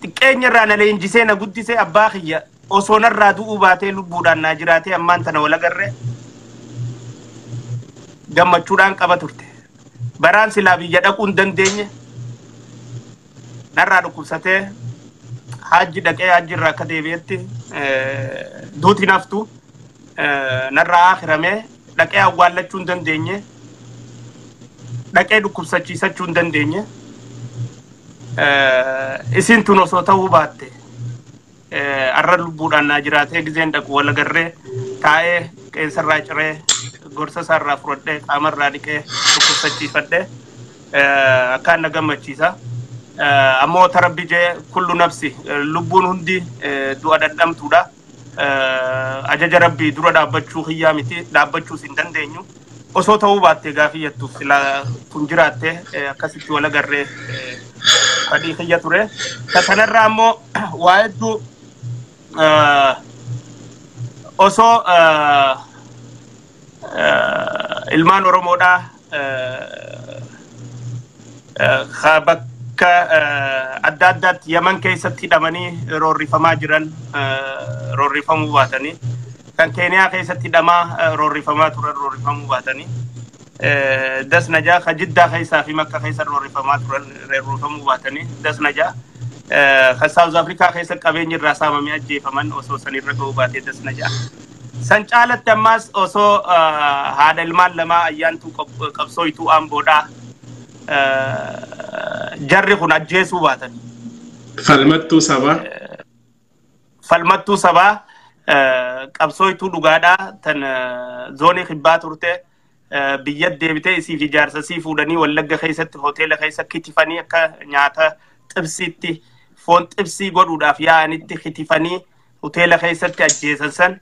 xiqqeenya irraa na leenjisee na guddisee abbaa kiyya osoo narraa du'uu baatee lubbuudhaan naa jiraatee ammaan tana wal agarree gammachuudhaan qaba turte baraan silaa biyya dhaquu hin dandeenye narraa dhukkubsatee hajji dhaqee hajji irraa akka deebi'etti duuti naftu narraa akhiramee dhaqee awwaallachuu hin dandeenye dhaqee dhukkubsachiisachuu hin dandeenye isin tun osoo ta'uu baatte arra lubbuudhaan naa jiraatee gizeen dhaqu wal agarree taa'ee qeensarraa ciree gorsa isaarraa fudhadhee qaamarraa dhiqee dhukkubsachiifadhee akkaan na gammachiisa ammoo tarabbi jee kullu nafsi lubbuun hundi du'a dadhamtuudha ajaja rabbii dura dhaabbachuu kiyyaa miti dhaabbachuus hin dandeenyu osoo ta'uu baatte gaafiyyattuuf silaa kun jiraatte akkasitti wal agarree fadhii kiyya ture kanarraa ammoo waa hedduu osoo ilmaan Oromoodhaa bakka adda addaatti Yaman keessatti hidhamanii roorrifamaa jiran roorrifamuu baatanii kan Keeniyaa keessatti hidhamaa roorrifamaa turan roorrifamuu baatanii das najaa ka Jiddaa keessaa fi Makka keessa roorrifamaa turan roorrifamuu baatanii das najaa ka South Africa keessa qabeenyi irraa saamamee ajjeefaman osoo sanirra ga'uu baatee das najaa san caalatti ammaas osoo haadha ilmaan lamaa ayyaantuu qabsooytuu Amboodhaa jarri kun ajjeesuu baatanii falmattuu sabaa qabsooytuu dhugaadhaa tan zoonii kibbaa turte biyya deebitee isii fi jaarsasii fuudhanii Wallagga keessatti hoteela keessa kitifanii akka nyaata xibsiitti foon xibsii godhuudhaaf yaa'anitti kitifanii hoteela keessatti ajjeesan san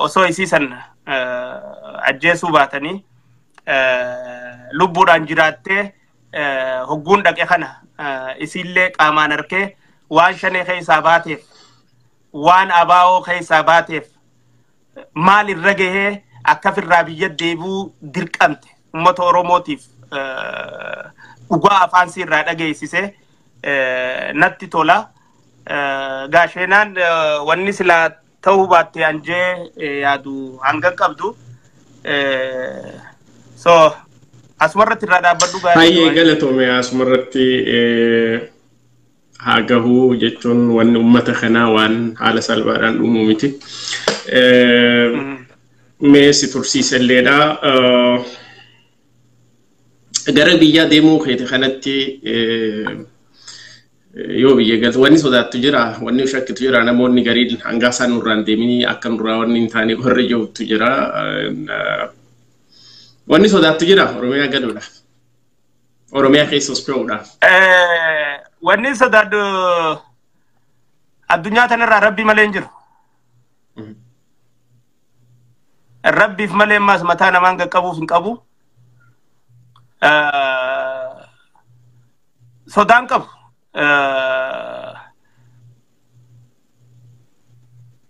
osoo isii san ajjeesuu baatanii lubbuudhaan jiraattee hogguun dhaqe kana isiillee qaamaan arkee waan shanee keessaa baateef waan abaa'oo keessaa baateef maal irra gahee akka firraa biyya deebuu dirqamte ummata Oromootiif dhugaa afaan irraa dhageessise natti tola gaasheenaan wanni silaa ta'uu baatte anjee yaadu hanga qabdu So asmarratti irraa dhaabbadhu gaarii. Hayyee galatoome asmarratti haa gahuu jechuun wanni uummata kanaa waan haala salphaadhaan dhumuu miti. Mee si tursiiselleedha. Gara biyyaa deemuu keeti kanatti yoo biyya galtu wanni sodaattu jira, wanni shakkitu jira, namoonni garii hanga isaan nurraan deemanii akka nurraa wanni hin taane warri jirtu jira. Wanni sodaattu jira Oromiyaa galuudhaaf. Oromiyaa keessa ospe'uudhaaf. Wanni sodaadhu addunyaa tanarraa rabbi malee hin jiru. Rabbiif malee ammas mataa namaan qaqqabuuf hin qabu. Sodaan qabu.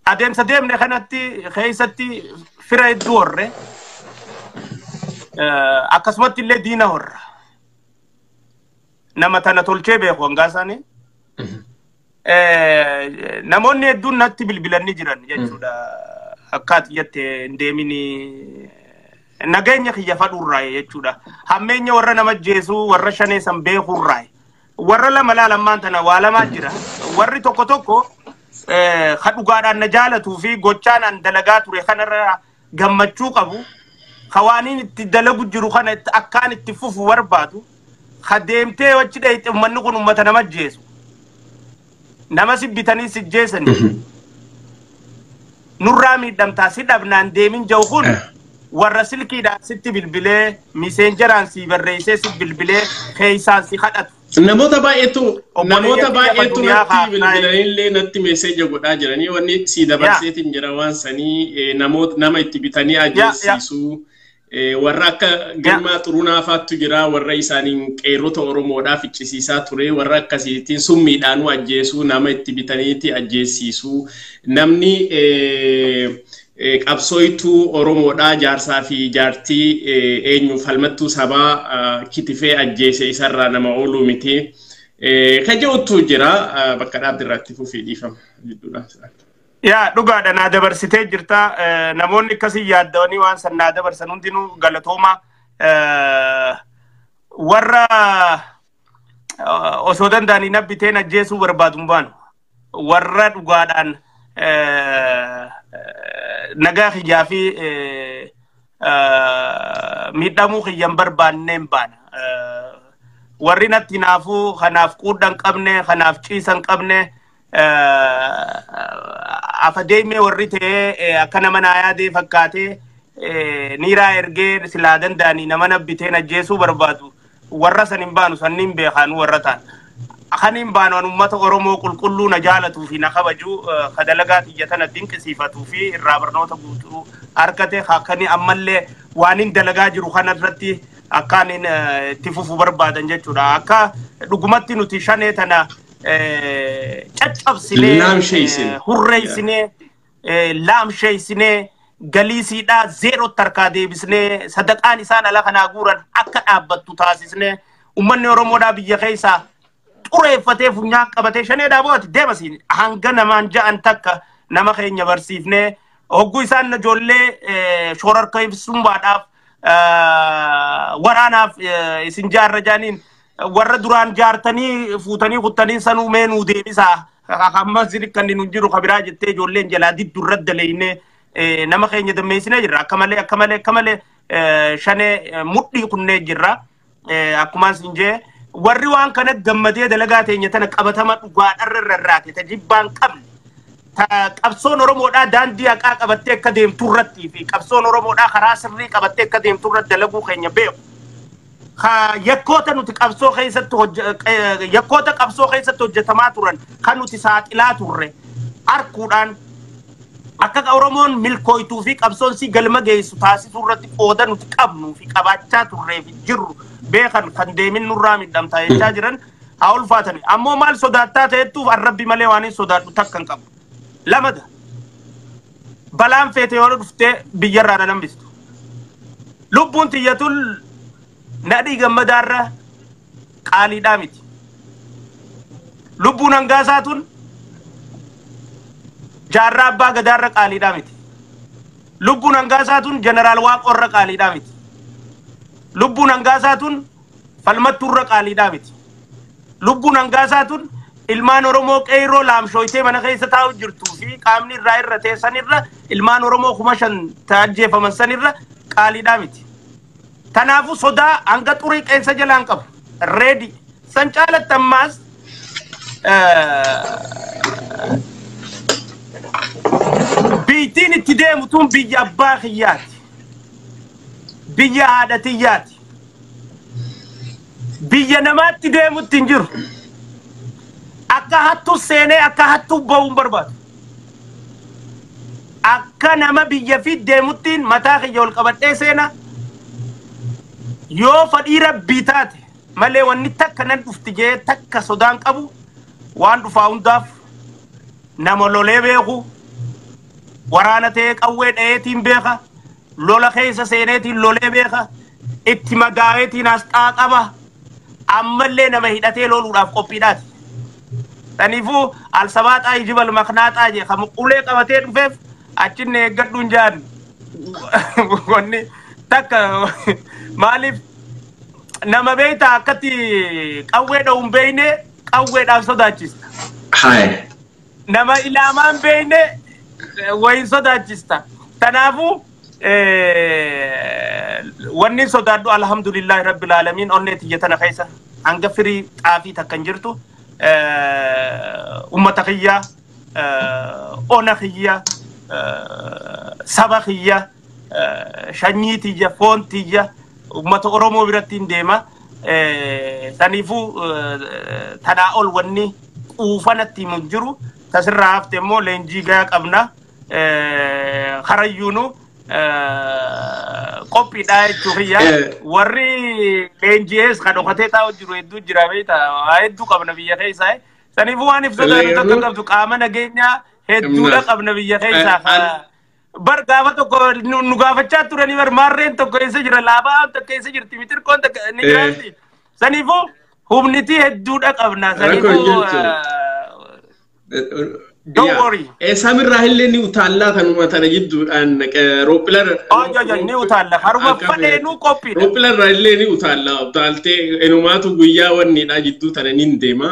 Adeemsa deemne kanatti keessatti fira hedduu horre. Akkasumatti illee diina horra. Nama tana tolchee beeku hanga isaanii. Namoonni hedduun natti bilbilanii jiran jechuudha. Akkaati jettee hin deemini nageenya kiyya fadhuurraa jechuudha. Hammeenya warra nama jeesuu warra shaneessan beekuurraa. Warra lama laalammaan tana waa lamaa jira. Warri tokko tokko kadhugaadhaan na jaalatuu fi gochaan an dalagaa ture kanarra gammachuu qabu. Hawaaniin itti dalagu jiru kana akkaan itti fufu barbaadu. Kadeemtee wachi dheeyite uummanni kun uummata nama jeesu. Nama si bitanii si jeesanii. Nurraa miidhamtaa si dhabnaan deemin jiru kun warra silkiidhaan sitti bilbilee miseenjeraan si barreessee si bilbilee keessaan si kadhatu. Namoota baay'eetu natti bilbilanillee natti meeseeja godhaa jiranii wanni si dabarseetiin jira waan sanii nama itti bitanii ajjeesisu. Warra akka Girmaa Xurunaafaattu jira, warra isaaniin qeerrota Oromoodhaa ficcisiisaa ture, warra akkasiitiin summiidhaan ajjeesuu, nama itti bitaniiti ajjeesisu. Namni qabsooytuu Oromoodhaa jaarsaa fi jaartii eenyuuf falmattuu sabaa kitifee ajjeese isarraa nama ooluu miti. Kaje'utu jira bakka dhaabdi irratti fufii dhiifama jidduudhaaf. Yaa dhugaadha naa dabarsitee jirta. Namoonni akkasii yaaddawanii waan san naa dabarsan hundinuu galatooma. Warra osoo danda'anii nabbiteen ajjeesuu barbaadu baanu. Warra dhugaadhaan nagaa kiyyaa fi miidhamuu kiyyan barbaanneen baana. Warri natti naafuu kanaaf quudhan qabne, kanaaf ciisan qabne. Afadeemee warri ta'ee akka nama naa yaadee fakkaatee niiraa ergee silaa danda'anii nama nabbiteen ajjeesuu barbaadu. Warra san hin baanu sanniin beekan warra ta'an. Kan hin baanu uummata Oromoo qulqulluu na jaalatuu fi na kabaju kadalagaa xiyya tana dinqisiifatuu fi irraa barnoota guutuu harkate akkanii ammallee waan hin dalagaa jiru kanarratti akkaan itti fufuu barbaadan jechuudha. Akka dhugumatti nuti shanee tana caccabsinee hurreessinee laamsheessinee galiisiidhaa zeeroo tarkaa deebisnee sadaqaan isaan ala kanaa guuran akka dhaabbattu taasisnee uummanni Oromoodhaa biyya keessaa xureeffatee funyaan qabatee shaneedhaa booti deemasiin hanga namaan ja'an takka nama keenya barsiifnee hogguu isaan ijoollee shororkeessummaadhaaf waraanaaf isin jaarra jaaniin warra duraan jaartanii fuutanii kuttanii sanuu meenuu deebisaa amma kan nu jiru kabiraa jettee ijoolleen jalaa diddu irra daleeyne nama keenya dammeessinee jirra akka malee shanee mudhii kunnee jirra akkuma isin jee warri waan kana gammadee dalagaa teenya tana qabatama dhugaadharra irraate tajibbaan qabne qabsoon Oromoodhaa daandii haqaa qabattee akka deemtu irratti fi qabsoon Oromoodhaa karaa sirrii qabattee akka deemtu irratti dalaguu keenya beeku. Yakkoota nuti qabsoo keessatti hojjetamaa turan kan nuti saaxilaa turre arkuudhaan akka Oromoon milkooytuu fi qabsoon si galma geessu taasisuu irratti qooda nuti qabnuu fi qabaachaa turree fi jirru beekan kan deemin nurraa miidhamtaa jechaa jiran haa ulfaatani. Ammoo maal sodaattaa ta'ettuuf arrabbi malee waan hin sodaadhu takka hin qabu. Lamada balaan feete yoo dhuftee biyyarraa na nambistu. Lubbuun xiyyatul nadhii gammadaarra qaaliidhaa miti. Lubbuun hangaasaatun jaarraa abbaa gadaarra qaaliidhaa miti. lubbuun hangaasaatuun jeneraal Waaqorra qaaliidhaa miti. Lubbuun hangaasaatuun falmattuurra qaaliidhaa miti. Lubbuun hangaasaatuun ilmaan Oromoo qeyroo laamshooytee mana keessa taa'u jirtuu fi qaamni irraa irra teessanirra ilmaan Oromoo 5,000 taajjeefaman sanirra qaaliidhaa miti. Tanaafuu sodaa hanga xurii qeensa jalaan qabu. Reedi. San caalatti ammaas biyyiin itti deemu tun biyya abbaa kiyyaati. Biyya haadha tiyyaati. Biyya namaatti deemutti hin jiru. Akka hattu seenee akka hattu ba'uun barbaadu. Akka nama biyya fi deemuttiin mataa kiyya ol qabadhee seena. Yoo fadhii rabbii taate malee wanni takka nan dhufti jee takka sodaan qabu waan dhufaa hundaaf nama lolee beeku waraana ta'ee qawwee dhayeetiin beeka lola keessa seeneetiin lolee beeka itti magaaweetiin asxaa qaba ammallee nama hidhatee loluudhaaf qophiidhaati. Taniifuu alsabaaxaa ijibal maknaaxaa jee kan ulee qabatee dhufeef achin eeggadhuun jaan wanni takka maaliif nama beeyta akkatti qawwee dha'uun beeyne qawweedhaan sodaachista. Nama ilaamaan beeyne wayin sodaachista. Tanaafuu wanni sodaadhu alhamdulillahi rabbil aalamiin onnee tiyyatana keessa hanga firii xaafii takkan jirtu ummata kiyya ona kiyya saba kiyya shanyii tiyya foon tiyya ummata Oromoo birattiin deema. Saniifuu tanaa ol wanni quufanatti himu jiru tasirraa hafte immoo leenjii gahaa qabna. Karayyuunu qophiidhaa jechuu kiyya. Warri leenji'ees kan dhokatee taa'u jiru hedduu jira beekta. Hedduu qabna biyya keessaa. Saniifuu waan ibsatan tokko qabdu qaama nageenyaa hedduudha qabna biyya keessaa. Bar gaafa tokko nu gaafachaa turanii bar maarreen tokko keessa jira laabaa tokko keessa jirti mitirkoon ni jiraatti. Saniifuu humniti hedduudha qabna. Saniifuu don't worry. Samirraa illee ni utaallaa kanuma tana jidduudhaan rooppilar. Ni utaalla. Haruma fadhee nu qophiidha. Rooppilarraa illee ni utaallaa. Utaaltee enumaatu guyyaa wanniidhaa jidduu tana ni deema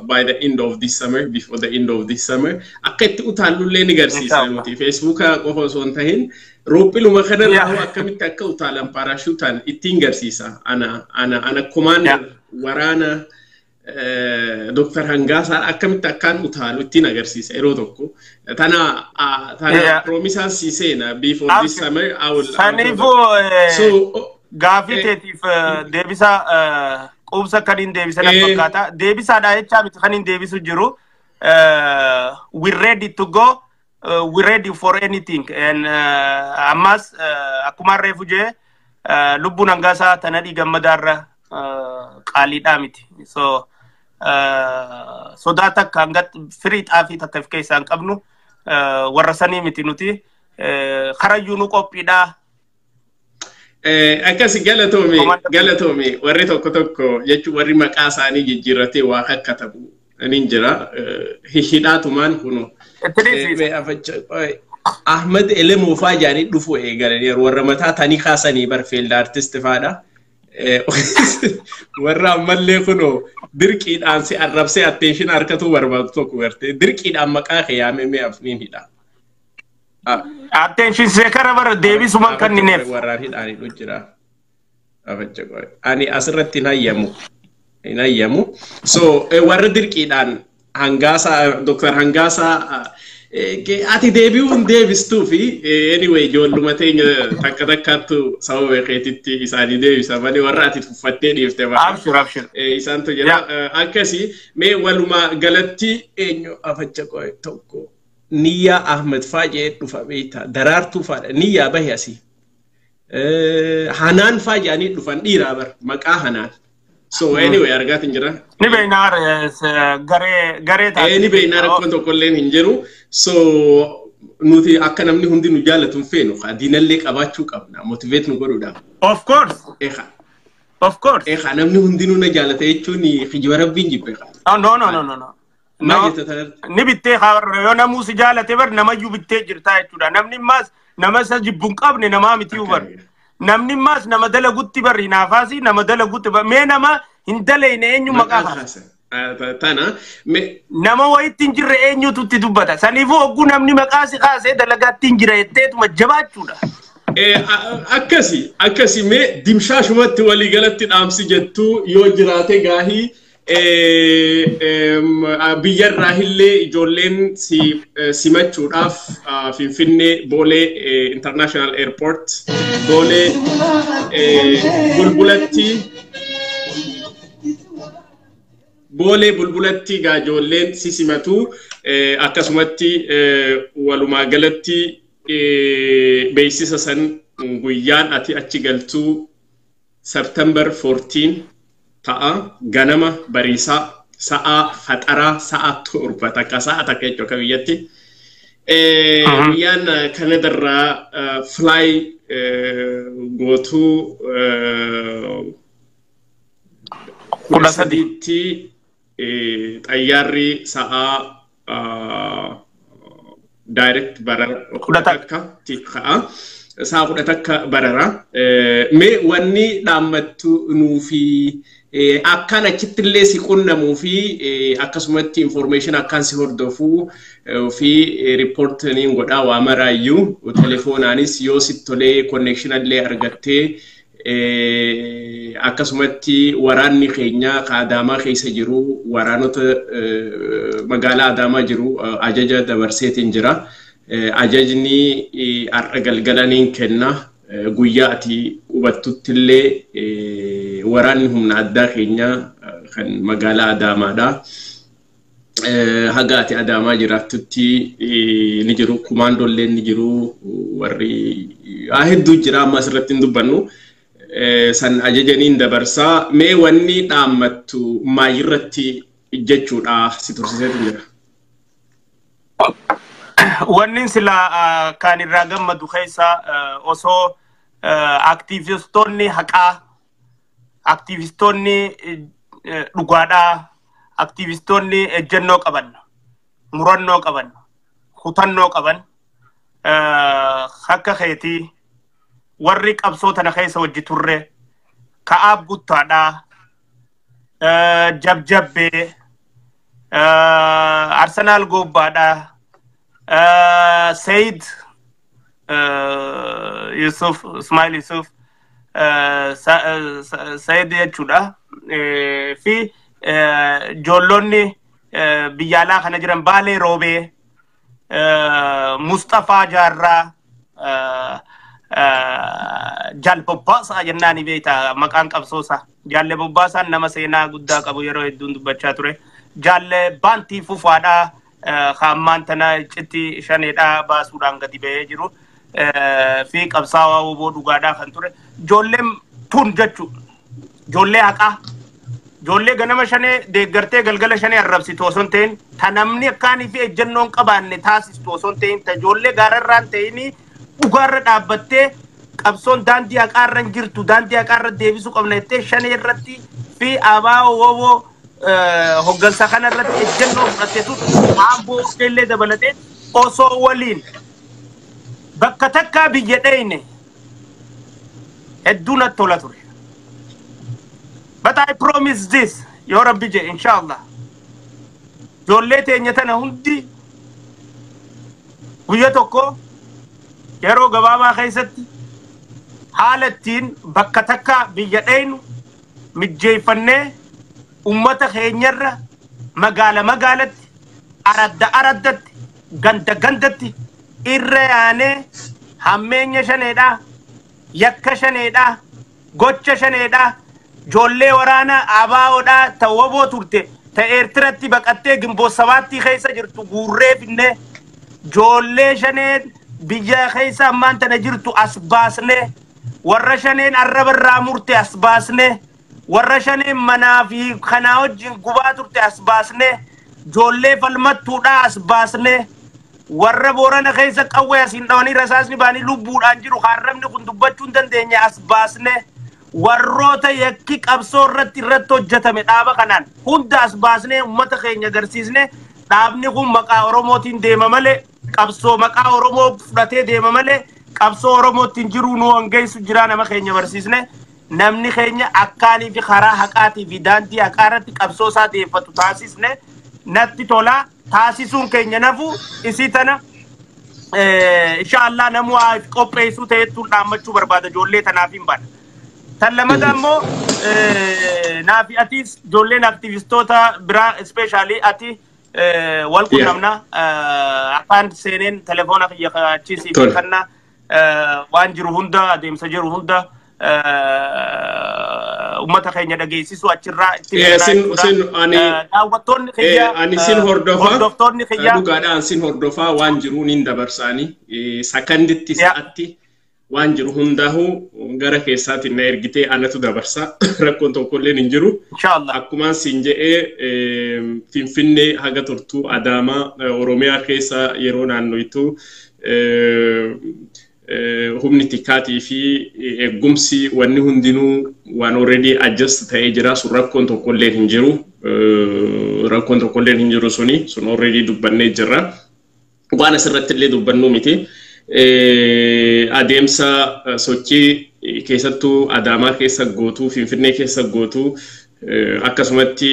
by the end of this summer, before the end of this summer. Akka itti utaallu illee ni garsiisa nuti. Facebookaa qofa osoo hin tahin rooppiluma kanarraa akkamitti akka utaalan paarashuutaan ittiin garsiisa. Ana commander waraana Dr. Hangasa akkamitti akkaan utaalu ittiin agarsiisa yeroo tokko. Tana promisaan siiseena before this summer I will. Saniifuu gaafii teetiif deebisa qubsa kaniin deebisa na fakkaata. Deebisaadha jechaa miti kaniin deebisu jiru. We're ready to go. We're ready for anything. And ammas akkuma reefu jee lubbuun Hangaasaa tana dhiigammadaarra qaaliidhaa miti. So sodaa takka hanga firii xaafii takka of keessaa hin qabnu warra sanii miti nuti karayyuu nu qophiidhaa. Akkasi galatoomi warri tokko jechuun warri maqaa isaanii jijjiirratee waa akka ta'u nin jira hidhaatumaan kunu. Ahmed Elemoofaa jaanii dhufu eegalanii warra mataa tanii kaasanii barfeelda artist faadha. Warra ammallee kuno dirqiidhaan si arrabsee attention harkatu barbaadu tokko garte dirqiidhaan maqaa kiyyaame mee afniin hidha. Attention se kara bara deebisumaan kan ni neef. Warra hidhaanii dhujjira. Afacha qoy. Ani asirratti hin hayyamu. So warra dirqiidhaan Hangaasaa Dr. Hangaasaa ati deebi'uun deebistuu fi anyway ijoolluma teenya takka takkaattu sababa keetitti isaanii deebisa malee warra ati tuffattee dhiifte Abshir. Isaantu jira akkasii mee waluma galatti eenyu afacha qoy tokko Niyyaa Ahmed Faajee dhufa beekta daraartuu faadha Niyyaa bahe asii Hanaan Faajaanii dhufan dhiiraa bar maqaa Hanaan. So anyway argaatiin jira. Ni beeynaar garee taate. Ni beeynaar akkuma tokkolleen hin jiru. So nuti akka namni hundi nu jaallatuun feenu diinallee qabaachuu qabna motivate nu godhuudhaaf. Of course. Of course. Namni hundi nu na jaallata jechuun kijiba rabbiin jibbe. No. Ni bittee yoo namuu si jaallate bar namayyuu bittee jirtaa jechuudha. Namni maas nama sa jibbun qabne nama miti ubar namni mas nama dalagutti barri naafasi nama dalagutti me nama hindaleine eenyu maqaa tana nama wayitti hinjirre eenyututti dubbata saniifuu oggu namni maqaa si kaasee dalagaatti hinjira jetteetuma jabaachuudha akkasi me dimshaashumatti walii galatti dhaamsi jettu yoo jiraate gaahii biyyarraa illee ijoolleen simachuudhaaf Finfinnee Boolee International Airport Boolee bulbulatti ijoolleen simatu akkasumatti walumaa galatti beeksisa san guyyaan ati achi galtuu September 14 ta'a ganama bariisaa sa'a faxaraa sa'a torba takka sa'a takka jechuudha akka biyyatti guyyaan Kanadarraa fly gootuu kudha sadiitti xayyaarri sa'a direct barara kudha takka sa'a kudha takka barara mee wanni dhaammattu nuufi akkan achitti illee si qunnamuu fi akkasumatti information akkan si hordofuu fi reportaniin godhaa waa maraayyuu telefoonaanis yoo sitti tolee connection illee argattee akkasumatti waraanni keenya Adaamaa keessa jiru waraanota magaalaa Adaamaa jiru ajaja dabarseetiin jira ajajni har'a galgalaniin kenna guyyaa ati qubattutti illee waraanni humna addaa keenya kan magaalaa Adaamaadha haga ati Adaamaa jiraattutti ni jiru kumaandollee ni jiru warri hedduu jira amma asirratti hin dubbannu san ajajaniin dabarsaa mee wanni dhaammattu maayirratti jechuudha si tursiiseetu jira wanni sila kan irraa gammadu keessa osoo aktivistoonni haqaa aktivistoonni dhugaadhaa aktivistoonni ejjennoo qaban murannoo qaban hutannoo qaban akka keetii warri qabsoo tana keessa wajji turre ka'aab guttaadhaa jabjabbee Arsenaal gobbaadhaa Said Yusuf Ismail Yusuf Said jechuudha fi joollonni biyyaalaa kana jiran Baalee Roobee Mustafaa Jaarraa Jaal Bobbaasaa jennaani beekta maqaan qabsoosa Jaalle Bobbaasaan nama seenaa guddaa qabu yeroo hedduun dubbachaa ture Jaalle Baantii Fufaadhaa Khammaan tana citti shaneedhaa baasuudhaan gadi ba'ee jiru fi qabsaawaa huboo dhugaadhaa kan ture ijoolleen tun jechuudha ijoollee haqaa ijoollee ganama shanee deeggartee galgala shanee arrabsitu osoo hin ta'in ta namni akkaanii fi ejjennoon qabaanne taasistu osoo hin ta'in ta ijoollee gaararraan ta'inii dhugaarra dhaabbattee qabsoon daandii haqaarra hin jirtu daandii haqaarra deebisuu qabna jettee shanee irratti fi abaa huboo hoggansa kana irratti ejjennoo fudhatteetu aamboo illee dabalatee osoo waliin bakka takkaa biyya dhayne hedduu natti tola ture. But I promise this, Your Rabbi je, inshallah. Ijoollee teenya tana hundi guyya tokko yeroo gabaabaa keessatti haala ittiin bakka takkaa biyya dhaynu mijjeeffannee ummata keenyarra magaala magaalatti aradda araddatti ganda gandatti irra yaanee hammeenya shaneedhaa yakka shaneedhaa gocha shaneedhaa ijoollee waraana abaawoodhaa ta woboo turte ta eertiratti baqattee gimboo sabaattii keessa jirtu guurree finne ijoollee shaneen biyya keessa ammaan tana jirtu as baasne warra shaneen arrabarraa murte as baasne warra shaneen manaa fi kanaa wajjin gubaa turte as baasne ijoollee falmattuudhaa as baasne warra boorana keessa qawwee asiin dhawanii rasaasni baanii lubbuudhaan jiru harrabni kun dubbachuu hin dandeenye as baasne warroota yakki qabsoo irratti hojjetame dhaaba kanaan hunda as baasne ummata keenya agarsiisne dhaabni kun maqaa Oromootiin deema malee qabsoo maqaa Oromoo fudhatee deema malee qabsoo Oromootiin jiru nu hangeessu jira nama keenya barsiisne namni keenya akkaanii fi karaa haqaatii fi daandii haqaarratti qabsoo isaa deeffatu taasisne natti tola taasisuun keenya nafu isii tana inshallah namu qopheessu ta'eetu dhaammachuu barbaada ijoollee tanaaf hin bana. Tan lamada ammoo naafi atis ijoolleen aktivistoota biraa especially ati wal qunnamna afaan seeneen telefoona kiyya achiisii kanna waan jiru hunda adeemsa jiru hunda ummata keenya dhageessisu achirraa itti daawwattoonni kiyya ani sin hordoftoonni kiyya dhugaadhaan sin hordofaa waan jiru nin dabarsaanii sakanditti sa'atti waan jiru hundaahu gara keessaatiin na ergitee anatu dabarsa rakkoon tokkolleen hin jiru inshallah akkuma sin jedhee Finfinnee haga turtuu Adaamaa Oromiyaa keessa yeroo naannoitu humni tikaatii fi eegumsi wanni hundinuu waan already adjust ta'ee jira sun rakkoon tokkolleen hin jiru rakkoon tokkolleen hin jiru sun already dubbannee jirra waan asirratti illee dubbannu miti adeemsa sochii keessattuu Adaamaa keessa gootuu Finfinnee keessa gootuu akkasumatti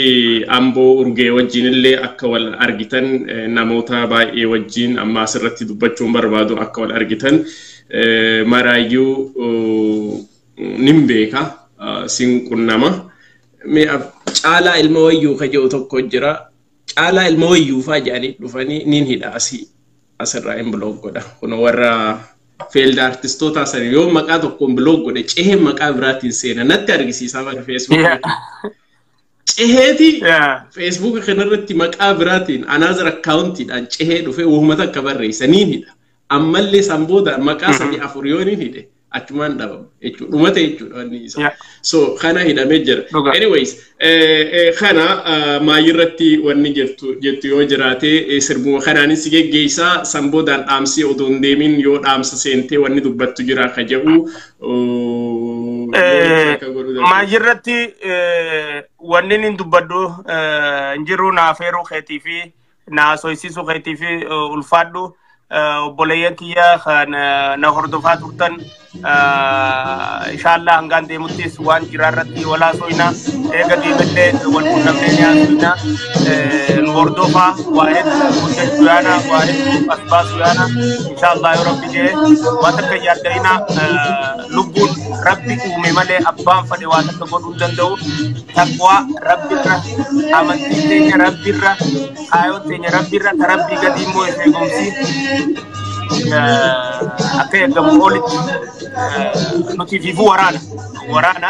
Amboo Urgee wajjin illee akka wal argitan namoota baay'ee wajjin amma asirratti dubbachuun barbaadu akka wal argitan marayyuu nimbeeka sin qunnama me caalaa ilma wayyuu kajoo tokko jira caalaa ilma wayyuu faa jedhanii dhufanii nin hidhaasi asirraa hin blog godha kun warra failed artistoota san yoo maqaa tokkoon blog godhe cehee maqaa biraatiin seena natti argisiisaa bara Facebook ceheeti Facebook kanarratti maqaa biraatiin another accountidhaan cehee dhufe uummata akka barreessaniin hidha ammallee sanbooda maqaa sadii afur yooniin hidhe achumaan dhabama jechuudha dhumate jechuudha so kana hidhamee jira anyways kana maayirratti wanni jettu yoo jiraate sirbuma kanaanis geggeessaa sanboodaan dhaamsii odoon deemin yoo dhaamsa seentee wanni dubbattu jira ka jedhu maayirratti wanni nin dubbaddu injiru naafeeruu keetii fi naasoysiisuu keetii fi ulfaadhu obboleeyyan kiyya na hordofaa turtan inshallah hangaan deemuttis waan jiraarratti walaa soyna eega deemallee wal qunnamnee ni haasofna nu hordofaa waa hedduu hojjechuu yaana waa hedduu asbaasuu yaana inshallah yoo rabbi jedhe waan takka yaadda'ina lubbuun rabbi uume malee abbaan fedhe waan takka godhuu hin danda'u taqwaa rabbirra amantii teenya rabbirra kaayoon teenya rabbirra ka rabbii gadi immoo eegumsi akka eegamu olitti nuti fiifuu waraana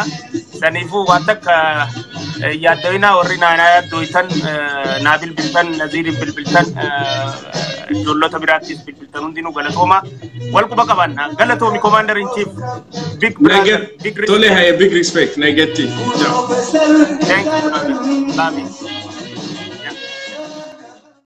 saniifuu waan takka yaadda'ina warri naanaa yaaddoytan naa bilbiltan naziiri bilbiltan ijoollota biraattis bilbiltan hundinuu galatooma wal quba qabanna galatoomi commander in chief big brother big respect. Tole haye big respect negative. Thank you.